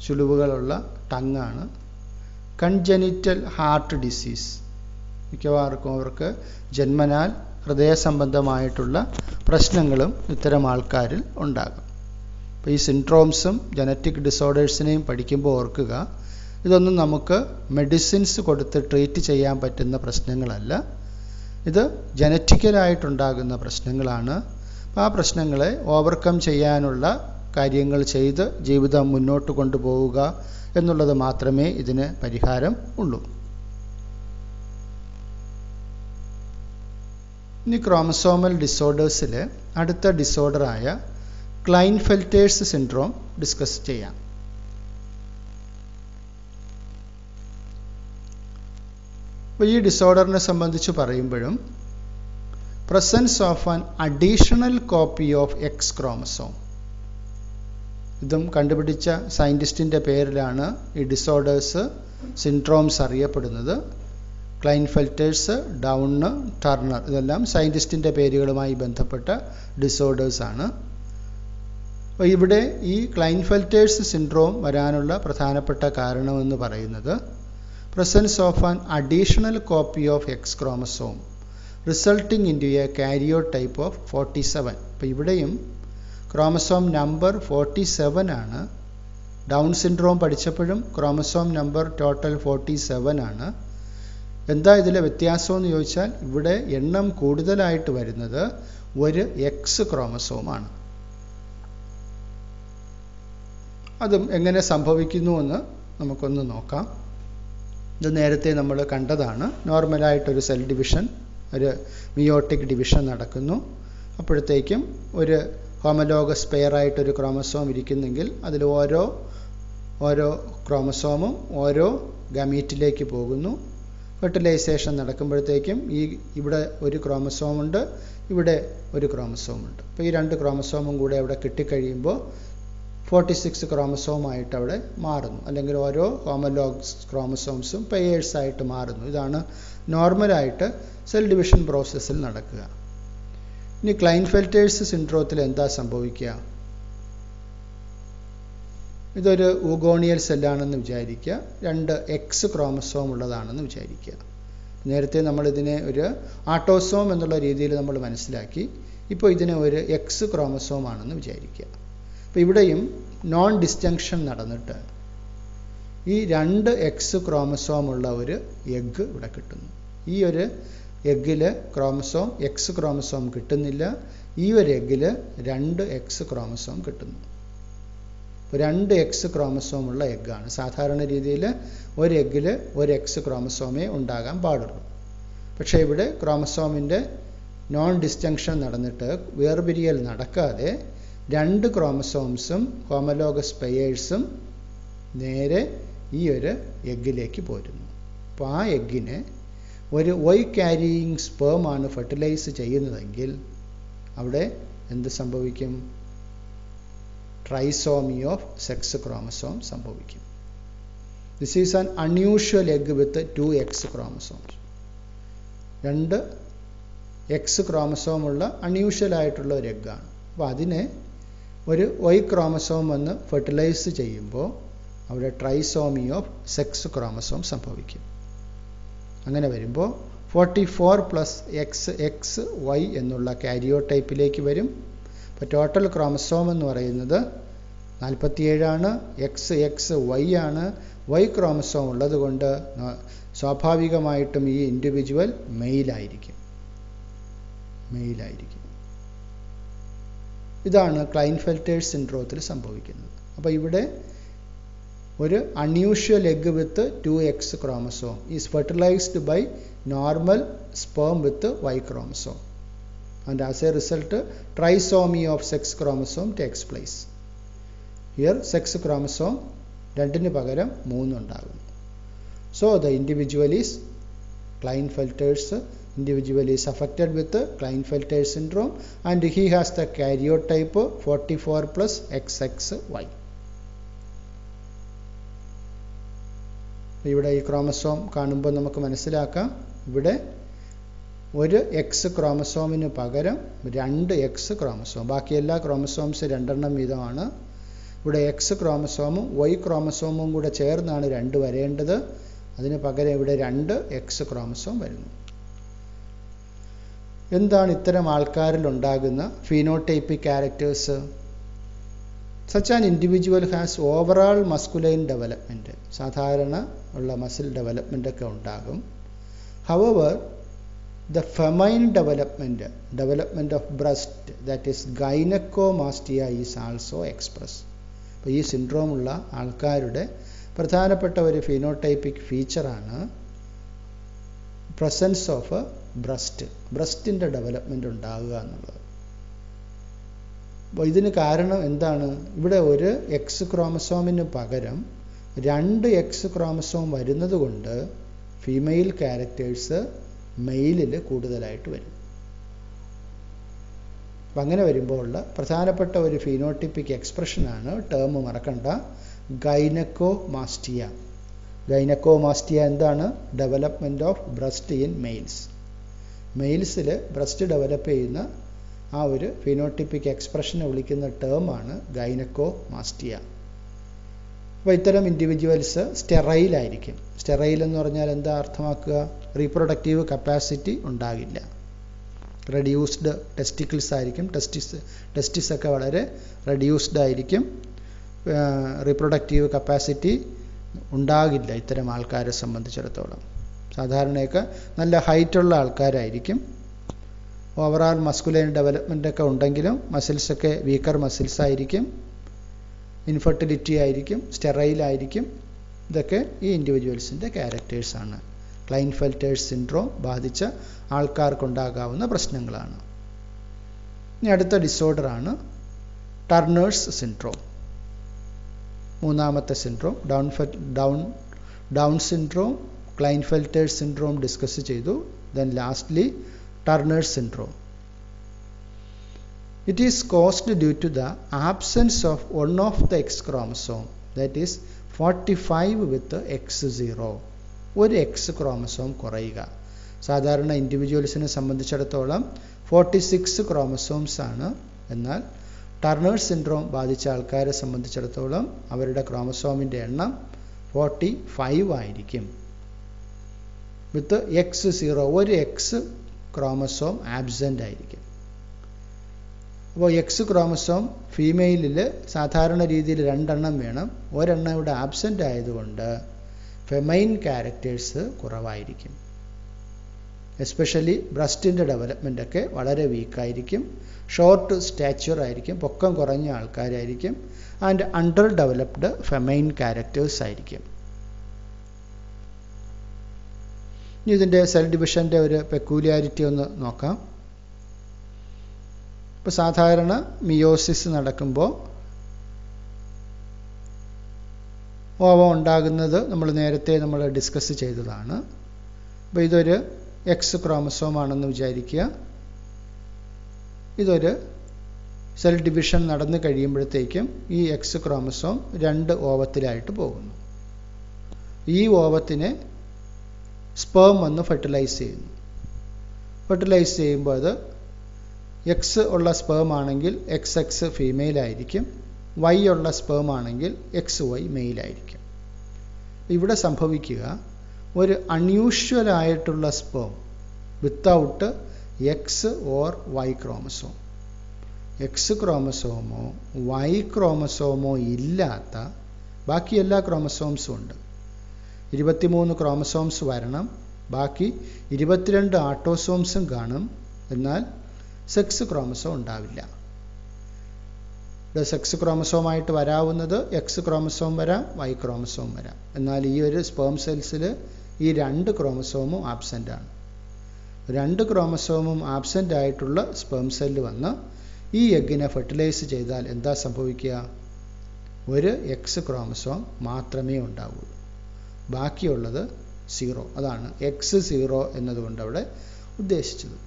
ചുളിവുകളുള്ള ടങ് ആണ്. കൺജനിറ്റൽ ഹാർട്ട് ഡിസീസ്, മിക്കവാർക്കും അവർക്ക് ജന്മനാൽ ഹൃദയ സംബന്ധമായിട്ടുള്ള പ്രശ്നങ്ങളും ഇത്തരം ആൾക്കാരിൽ ഉണ്ടാകും. അപ്പോൾ ഈ സിൻഡ്രോംസും ജനറ്റിക് ഡിസോർഡേഴ്സിനെയും പഠിക്കുമ്പോൾ ഓർക്കുക, ഇതൊന്നും നമുക്ക് മെഡിസിൻസ് കൊടുത്ത് ട്രീറ്റ് ചെയ്യാൻ പറ്റുന്ന പ്രശ്നങ്ങളല്ല. ഇത് ജനറ്റിക്കലായിട്ടുണ്ടാകുന്ന പ്രശ്നങ്ങളാണ്. അപ്പോൾ ആ പ്രശ്നങ്ങളെ ഓവർകം ചെയ്യാനുള്ള കാര്യങ്ങൾ ചെയ്ത് ജീവിതം മുന്നോട്ട് കൊണ്ടുപോവുക എന്നുള്ളത് മാത്രമേ ഇതിന് പരിഹാരം ഉള്ളൂ. ഇനി ക്രോമസോമൽ ഡിസോർഡേഴ്സിൽ അടുത്ത ഡിസോർഡറായ ക്ലൈൻഫെൽറ്റേഴ്സ് സിൻഡ്രോം ഡിസ്കസ് ചെയ്യാം. അപ്പോൾ ഈ ഡിസോർഡറിനെ സംബന്ധിച്ച് പറയുമ്പോഴും presence of an additional copy of X chromosome, ഇതും കണ്ടുപിടിച്ച സയൻറ്റിസ്റ്റിൻ്റെ പേരിലാണ് ഈ ഡിസോർഡേഴ്സ് സിൻഡ്രോംസ് അറിയപ്പെടുന്നത്. ക്ലൈൻഫെൽറ്റേഴ്സ്, ഡൗണ്, ടർണർ, ഇതെല്ലാം സയൻറ്റിസ്റ്റിൻ്റെ പേരുകളുമായി ബന്ധപ്പെട്ട ഡിസോർഡേഴ്സാണ്. അപ്പോൾ ഇവിടെ ഈ ക്ലൈൻഫെൽറ്റേഴ്സ് സിൻഡ്രോം വരാനുള്ള പ്രധാനപ്പെട്ട കാരണമെന്ന് പറയുന്നത് presence of an additional copy of X chromosome resulting in to a karyotype of 47. അപ്പോൾ ഇവിടെയും ക്രോമസോം നമ്പർ 47 ആണ്. ഡൗൺ സിൻഡ്രോം പഠിച്ചപ്പോഴും ക്രോമസോം നമ്പർ ടോട്ടൽ 47 ആണ്. എന്താ ഇതിലെ വ്യത്യാസം എന്ന് ചോദിച്ചാൽ, ഇവിടെ എണ്ണം കൂടുതലായിട്ട് വരുന്നത് ഒരു എക്സ് ക്രോമസോമാണ്. അതും എങ്ങനെ സംഭവിക്കുന്നുവെന്ന് നമുക്കൊന്ന് നോക്കാം. ഇത് നേരത്തെ നമ്മൾ കണ്ടതാണ്. നോർമലായിട്ടൊരു സെൽ ഡിവിഷൻ, ഒരു മിയോട്ടിക് ഡിവിഷൻ നടക്കുന്നു. അപ്പോഴത്തേക്കും ഒരു ഹോമലോഗസ് പെയറായിട്ടൊരു ക്രോമസോം ഇരിക്കുന്നെങ്കിൽ അതിൽ ഓരോ ക്രോമസോമും ഓരോ ഗമീറ്റിലേക്ക് പോകുന്നു. ഫെർട്ടിലൈസേഷൻ നടക്കുമ്പോഴത്തേക്കും ഇവിടെ ഒരു ക്രോമസോമുണ്ട്, ഇവിടെ ഒരു ക്രോമസോമുണ്ട്. അപ്പോൾ ഈ രണ്ട് ക്രോമസോമും കൂടെ അവിടെ കിട്ടിക്കഴിയുമ്പോൾ 46 ക്രോമസോമായിട്ട് അവിടെ മാറുന്നു, അല്ലെങ്കിൽ ഓരോ ഹോമലോഗ്സ് ക്രോമസോംസും പെയേഴ്സായിട്ട് മാറുന്നു. ഇതാണ് നോർമലായിട്ട് സെൽ ഡിവിഷൻ പ്രോസസ്സിൽ നടക്കുക. ഇനി ക്ലൈൻഫെൽറ്റേഴ്സ് സിൻഡ്രോത്തിൽ എന്താ സംഭവിക്കുക? ഇതൊരു ഊഗോണിയൽ സെല്ലാണെന്ന് വിചാരിക്കുക, 2 എക്സ് ക്രോമസോം ഉള്ളതാണെന്ന് വിചാരിക്കുക. നേരത്തെ നമ്മളിതിനെ ഒരു ആട്ടോസോം എന്നുള്ള രീതിയിൽ നമ്മൾ മനസ്സിലാക്കി. ഇപ്പോൾ ഇതിനെ ഒരു എക്സ് ക്രോമസോം ആണെന്ന് വിചാരിക്കുക. അപ്പോൾ ഇവിടെയും നോൺ ഡിസ്റ്റങ്ഷൻ നടന്നിട്ട് ഈ 2 എക്സ് ക്രോമസോം ഉള്ള ഒരു എഗ്ഗ് ഇവിടെ കിട്ടുന്നു. ഈ ഒരു എഗ്ഗിൽ എക്സ് ക്രോമസോം കിട്ടുന്നില്ല. ഈ ഒരു എഗ്ഗിൽ 2 എക്സ് ക്രോമസോം കിട്ടുന്നു. 2 എക്സ് ക്രോമസോം ഉള്ള എഗ്ഗാണ്. സാധാരണ രീതിയിൽ ഒരു എഗ്ഗിൽ ഒരു എക്സ് ക്രോമസോമേ ഉണ്ടാകാൻ പാടുള്ളൂ. പക്ഷേ ഇവിടെ ക്രോമസോമിൻ്റെ നോൺ ഡിസ്റ്റങ്ഷൻ നടന്നിട്ട് വേർപിരിയൽ നടക്കാതെ 2 ക്രോമസോംസും ഹോമലോഗസ് പെയേഴ്സും നേരെ ഈ ഒരു എഗ്ഗിലേക്ക് പോരുന്നു. അപ്പോൾ ആ എഗ്ഗിനെ ഒരു വൈ ക്യാരിയിങ് സ്പേമാണ് ഫെർട്ടിലൈസ് ചെയ്യുന്നതെങ്കിൽ അവിടെ എന്ത് സംഭവിക്കും? ട്രൈസോമി ഓഫ് സെക്സ് ക്രോമസോം സംഭവിക്കും. This is an unusual egg with 2 X chromosomes. 2 X chromosome ഉള്ള അൺയൂഷ്വൽ ആയിട്ടുള്ള ഒരു എഗ്ഗാണ്. അപ്പോൾ അതിനെ ഒരു വൈ ക്രോമസോം വന്ന് ഫെർട്ടിലൈസ് ചെയ്യുമ്പോൾ അവിടെ ട്രൈസോമി ഓഫ് സെക്സ് ക്രോമസോം സംഭവിക്കും. അങ്ങനെ വരുമ്പോൾ 44 പ്ലസ് എക്സ് വൈ എന്നുള്ള കാരിയോടൈപ്പിലേക്ക് വരും. അപ്പോൾ ടോട്ടൽ ക്രോമസോം എന്ന് പറയുന്നത് 47 ആണ്. എക്സ് വൈ ആണ്. വൈ ക്രോമസോം ഉള്ളത് കൊണ്ട് സ്വാഭാവികമായിട്ടും ഈ ഇൻഡിവിജ്വൽ മെയിലായിരിക്കും. ഇതാണ് ക്ലൈൻഫെൽറ്റേഴ്സ് സിൻഡ്രോത്തിൽ സംഭവിക്കുന്നത്. അപ്പോൾ ഇവിടെ ഒരു unusual egg with 2 X chromosome is fertilised by normal sperm with Y chromosome, and as a result trisomy of sex chromosome takes place. Here sex chromosome 2 പകരം 3 ഉണ്ടാകുന്നു. So the individual is Klinefelter's individual is affected with Klinefelter syndrome and he has the karyotype 44 plus XXY. ഇവിടെ ഈ chromosome കാണുമ്പോൾ നമുക്ക് മനസ്സിലാക്കാം ഇവിടെ ഒരു X ക്രോമസോമിന് പകരം 2 എക്സ് ക്രോമസോം, ബാക്കി എല്ലാ ക്രോമസോംസ് 2 എണ്ണം വീതമാണ്. ഇവിടെ എക്സ് ക്രോമസോമും വൈ ക്രോമസോമും കൂടെ ചേർന്നാണ് 2 വരേണ്ടത്. അതിന് പകരം ഇവിടെ 2 എക്സ് ക്രോമസോം വരുന്നു. എന്താണ് ഇത്തരം ആൾക്കാരിൽ ഉണ്ടാകുന്ന phenotypic characters? Such an individual has overall masculine development. സാധാരണ ഉള്ള മസിൽ ഡെവലപ്മെൻ്റ് ഒക്കെ ഉണ്ടാകും. However, the feminine development of breast, that is gynecomastia, is also expressed. അപ്പോൾ ഈ സിൻഡ്രോം ഉള്ള ആൾക്കാരുടെ പ്രധാനപ്പെട്ട ഒരു ഫിനോടൈപ്പിക് ഫീച്ചറാണ് പ്രസൻസ് ഓഫ് ബ്രസ്റ്റിൻ്റെ ഡെവലപ്മെൻ്റ് ഉണ്ടാകുക എന്നുള്ളത്. അപ്പോൾ ഇതിന് കാരണം എന്താണ്? ഇവിടെ ഒരു എക്സ് ക്രോമസോമിന് പകരം 2 എക്സ് ക്രോമസോം വരുന്നത് കൊണ്ട് ഫീമെയിൽ ക്യാരക്ടേഴ്സ് മെയിലിൽ കൂടുതലായിട്ട് വരും. അപ്പം അങ്ങനെ വരുമ്പോൾ ഉള്ള പ്രധാനപ്പെട്ട ഒരു ഫിനോട്ടിപ്പിക് എക്സ്പ്രഷനാണ്, ടേം മറക്കണ്ട, ഗൈനക്കോമാസ്റ്റിയ. ഗൈനക്കോമാസ്റ്റിയ എന്താണ്? Development of breast in males. മെയിൽസിൽ ബ്രസ്റ്റ് ഡെവലപ്പ് ചെയ്യുന്ന ആ ഒരു ഫിനോട്ടിപ്പിക് എക്സ്പ്രഷനെ വിളിക്കുന്ന ടേമാണ് ഗൈനക്കോമാസ്റ്റിയ. അപ്പോൾ ഇത്തരം ഇൻഡിവിജ്വൽസ് സ്റ്റെറൈലായിരിക്കും. സ്റ്റെറൈൽ എന്ന് പറഞ്ഞാൽ എന്താ അർത്ഥമാക്കുക? റീപ്രൊഡക്റ്റീവ് കപ്പാസിറ്റി ഉണ്ടാകില്ല. റെഡ്യൂസ്ഡ് ടെസ്റ്റിക്കിൾസ് ആയിരിക്കും. ടെസ്റ്റിസ് ഒക്കെ വളരെ റെഡ്യൂസ്ഡ് ആയിരിക്കും. റീപ്രൊഡക്റ്റീവ് കപ്പാസിറ്റി ഉണ്ടാകില്ല ഇത്തരം ആൾക്കാരെ സംബന്ധിച്ചിടത്തോളം. സാധാരണയൊക്കെ നല്ല ഹൈറ്റുള്ള ആൾക്കാരായിരിക്കും. ഓവറാൾ മസ്കുലൈൻ ഡെവലപ്മെൻ്റൊക്കെ ഉണ്ടെങ്കിലും മസിൽസൊക്കെ വീക്കർ മസിൽസ് ആയിരിക്കും. ഇൻഫെർട്ടിലിറ്റി ആയിരിക്കും. സ്റ്റെറൈലായിരിക്കും. ഇതൊക്കെ ഈ ഇൻഡിവിജ്വൽസിൻ്റെ ക്യാരക്ടേഴ്സാണ്. ക്ലൈൻഫെൽറ്റേഴ്സ് സിൻഡ്രോം ബാധിച്ച ആൾക്കാർക്കുണ്ടാകാവുന്ന പ്രശ്നങ്ങളാണ്. ഇനി അടുത്ത ഡിസോർഡറാണ് ടർണേഴ്സ് സിൻഡ്രോം. മൂന്നാമത്തെ syndrome Down syndrome, Klinefelter's syndrome discuss ചെയ്തു. Then lastly Turner's syndrome. It is caused due to the absence of one of the X chromosome, that is 45 with X0. ഒരു എക്സ് ക്രോമസോം കുറയുക. സാധാരണ ഇൻഡിവിജ്വൽസിനെ സംബന്ധിച്ചിടത്തോളം 46 chromosomes ആണ്. എന്നാൽ Turner's syndrome ബാധിച്ച ആൾക്കാരെ സംബന്ധിച്ചിടത്തോളം അവരുടെ ക്രോമസോമിൻ്റെ എണ്ണം 45 ആയിരിക്കും. വിത്ത് X0, ഒരു എക്സ് ക്രോമസോം ആബ്സെൻ്റ് ആയിരിക്കും. അപ്പോൾ എക്സ് ക്രോമസോം ഫീമെയിലിൽ സാധാരണ രീതിയിൽ 2 എണ്ണം വേണം. ഒരെണ്ണം ഇവിടെ ആബ്സെൻ്റ് ആയതുകൊണ്ട് ഫെമൈൻ ക്യാരക്ടേഴ്സ് കുറവായിരിക്കും. എസ്പെഷ്യലി ബ്രസ്റ്റിൻ്റെ ഡെവലപ്മെൻ്റ് ഒക്കെ വളരെ വീക്കായിരിക്കും. ഷോർട്ട് സ്റ്റാച്വർ ആയിരിക്കും. പൊക്കം കുറഞ്ഞ ആൾക്കാരായിരിക്കും. And under developed famine characters ആയിരിക്കും. ഇതിൻ്റെ സെൽ ഡിവിഷൻ്റെ ഒരു പെക്യൂലിയാരിറ്റി ഒന്ന് നോക്കാം. ഇപ്പോൾ സാധാരണ മിയോസിസ് നടക്കുമ്പോൾ ഓവം ഉണ്ടാകുന്നത് നേരത്തെ നമ്മൾ ഡിസ്കസ് ചെയ്തതാണ്. അപ്പോൾ ഇതൊരു എക്സ് ക്രോമസോം ആണെന്ന് വിചാരിക്കുക. ഇതൊരു സെൽ ഡിവിഷൻ നടന്നു കഴിയുമ്പോഴത്തേക്കും ഈ എക്സ് ക്രോമസോം 2 ഓവത്തിലായിട്ട് പോകുന്നു. ഈ ഓവത്തിനെ സ്പേം വന്ന് ഫെർട്ടിലൈസ് ചെയ്യുന്നു. ഫെർട്ടിലൈസ് ചെയ്യുമ്പോൾ അത് എക്സ് ഉള്ള സ്പേം ആണെങ്കിൽ XX ഫീമെയിൽ ആയിരിക്കും. Y ഉള്ള സ്പേം ആണെങ്കിൽ XY മെയിലായിരിക്കും. ഇവിടെ സംഭവിക്കുക ഒരു അൺയൂഷ്വൽ ആയിട്ടുള്ള sperm without X or Y chromosome. X ക്രോമസോമോ Y ക്രോമസോമോ ഇല്ലാത്ത ബാക്കി എല്ലാ ക്രോമസോംസും ഉണ്ട്. 23 ക്രോമസോംസ് വരണം. ബാക്കി 22 ആട്ടോസോംസും കാണും. എന്നാൽ സെക്സ് ക്രോമസോം ഉണ്ടാവില്ല. സെക്സ് ക്രോമസോമായിട്ട് വരാവുന്നത് എക്സ് ക്രോമസോം വരാം, Y ക്രോമസോം വരാം. എന്നാൽ ഈ ഒരു സ്പേം സെൽസിൽ ഈ 2 ക്രോമസോമും ആബ്സെൻ്റ് ആണ്. 2 ക്രോമസോമും ആബ്സെൻ്റ് ആയിട്ടുള്ള സ്പേം സെല്ല് വന്ന് ഈ എഗ്ഗിനെ ഫെർട്ടിലൈസ് ചെയ്താൽ എന്താ സംഭവിക്കുക? ഒരു എക്സ് ക്രോമസോം മാത്രമേ ഉണ്ടാവുള്ളൂ. ബാക്കിയുള്ളത് 0. അതാണ് X0 എന്നതുകൊണ്ട് അവിടെ ഉദ്ദേശിച്ചത്.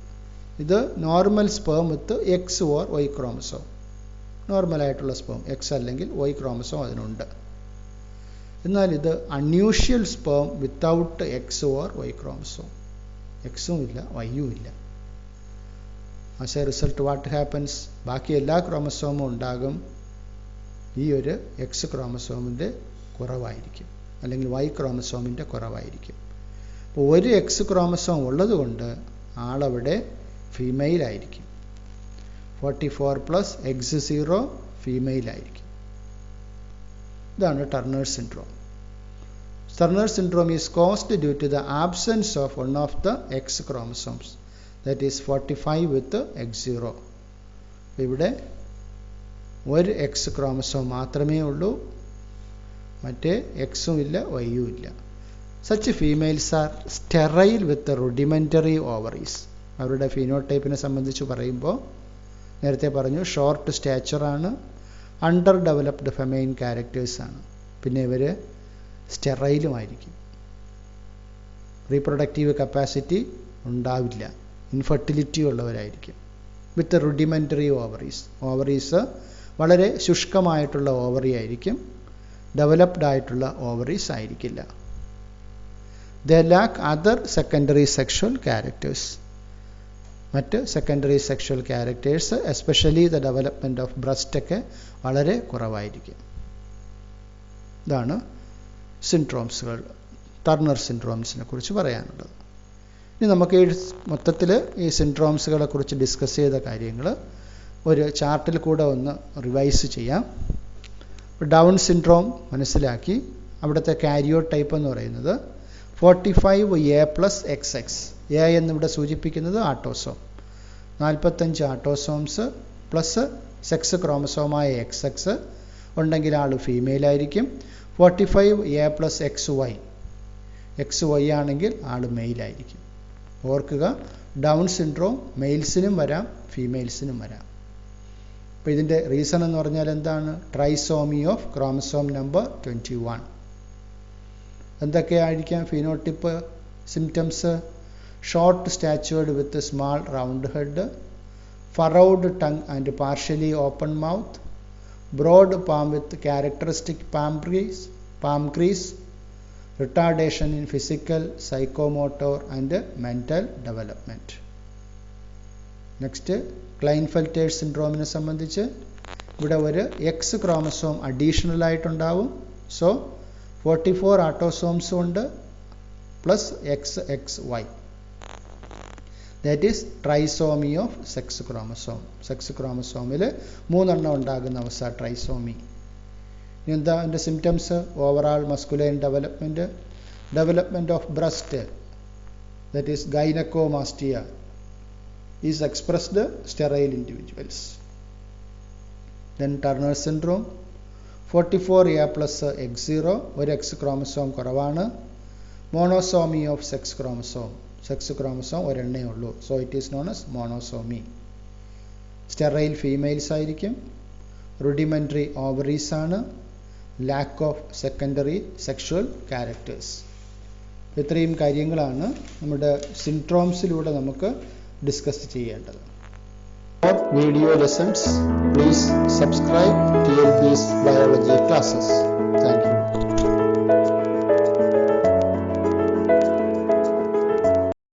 ഇത് normal sperm with X or Y chromosome. നോർമലായിട്ടുള്ള സ്പേം X അല്ലെങ്കിൽ Y ക്രോമസോം അതിനുണ്ട്. എന്നാൽ ഇത് unusual sperm without X or Y chromosome. Xും ഇല്ല Yയും ഇല്ല. As a result what happens? ബാക്കി എല്ലാ ക്രോമസോമും ഉണ്ടാകും, ഈ ഒരു X ക്രോമസോമിൻ്റെ കുറവായിരിക്കും അല്ലെങ്കിൽ Y ക്രോമസോമിൻ്റെ കുറവായിരിക്കും. അപ്പോൾ ഒരു X ക്രോമസോം ഉള്ളത് കൊണ്ട് ആളവിടെ ഫീമെയിൽ ആയിരിക്കും. 44 പ്ലസ് X0 ഫീമെയിൽ ആയിരിക്കും. ഇതാണ് Turner syndrome. Turner syndrome is caused due to the absence of one of the X chromosomes, that is 45 with X0. ഇവിടെ ഒരു X ക്രോമസോം മാത്രമേ ഉള്ളൂ, മറ്റേ Xും ഇല്ല Yയും ഇല്ല. Such females are sterile with rudimentary ovaries. അവരുടെ ഫിനോടൈപ്പിനെ സംബന്ധിച്ച് പറയുമ്പോൾ നേരത്തെ പറഞ്ഞു ഷോർട്ട് സ്റ്റാച്ചറാണ്, അണ്ടർ ഡെവലപ്ഡ് ഫെമൈൻ ക്യാരക്ടേഴ്സാണ്. പിന്നെ ഇവർ സ്റ്റെറൈലുമായിരിക്കും, റീപ്രൊഡക്റ്റീവ് കപ്പാസിറ്റി ഉണ്ടാവില്ല, ഇൻഫെർട്ടിലിറ്റി ഉള്ളവരായിരിക്കും. With rudimentary ovaries. ഓവറീസ് വളരെ ശുഷ്കമായിട്ടുള്ള ഓവറി ആയിരിക്കും, ഡെവലപ്ഡ് ആയിട്ടുള്ള ഓവറീസ് ആയിരിക്കില്ല. They lack other secondary sexual characters. മറ്റ് secondary sexual characters especially the development of breast ഒക്കെ വളരെ കുറവായിരിക്കും. ഇതാണ് സിൻഡ്രോംസുകൾ, ടർണർ സിൻഡ്രോംസിനെ കുറിച്ച് പറയാനുള്ളത്. ഇനി നമുക്ക് ഈ മൊത്തത്തിൽ ഈ സിൻഡ്രോംസുകളെ കുറിച്ച് ഡിസ്കസ് ചെയ്ത കാര്യങ്ങൾ ഒരു ചാർട്ടിൽ കൂടെ ഒന്ന് റിവൈസ് ചെയ്യാം. ഡൗൺ സിൻഡ്രോം മനസ്സിലാക്കി. അവിടുത്തെ കാരിയോ ടൈപ്പ് എന്ന് പറയുന്നത് 45A+XX. എ എന്നിവിടെ സൂചിപ്പിക്കുന്നത് ആട്ടോസോം. 45 ആട്ടോസോംസ് പ്ലസ് സെക്സ് ക്രോമസോമായ XX ഉണ്ടെങ്കിൽ ആൾ ഫീമെയിൽ ആയിരിക്കും. 45A+XY. XY ആണെങ്കിൽ ആൾ മെയിലായിരിക്കും. ഓർക്കുക, ഡൗൺ സിൻഡ്രോം മെയിൽസിനും വരാം ഫീമെയിൽസിനും വരാം. അപ്പോൾ ഇതിൻ്റെ റീസൺ എന്ന് പറഞ്ഞാൽ എന്താണ്? Trisomy of chromosome number 21. എന്തൊക്കെയായിരിക്കാം phenotype symptoms? Short statured with small round head, furrowed tongue and partially open mouth, broad palm with characteristic palm crease, retardation in physical, psychomotor and mental development. Next Klinefelter's സിൻഡ്രോമിനെ സംബന്ധിച്ച് ഇവിടെ ഒരു X chromosome additional ആയിട്ടുണ്ടാവും. So 44 ആട്ടോസോംസും ഉണ്ട് plus XXY. That is trisomy of sex chromosome. Sex ക്രോമസോമിൽ 3 എണ്ണം ഉണ്ടാകുന്ന അവസ്ഥ ട്രൈസോമി. ഇനി എന്താ അതിൻ്റെ symptoms? Overall masculine development of breast, that is gynaecomastia, is expressed sterile individuals. Then Turner syndrome 44A+X0, ഒരു X ക്രോമസോം കുറവാണ്. Monosomy of sex chromosome, sex chromosome ഒരെണ്ണേ ഉള്ളൂ. So it is known as monosomy. Sterile females ആയിരിക്കും, rudimentary ovaries ആണ്, lack of secondary sexual characters. ഇത്രയും കാര്യങ്ങളാണ് നമ്മുടെ സിൻഡ്രോംസിലൂടെ നമുക്ക് ഡിസ്കസ് ചെയ്യേണ്ടത്. For video lessons, please subscribe TLP's biology classes. Thank you.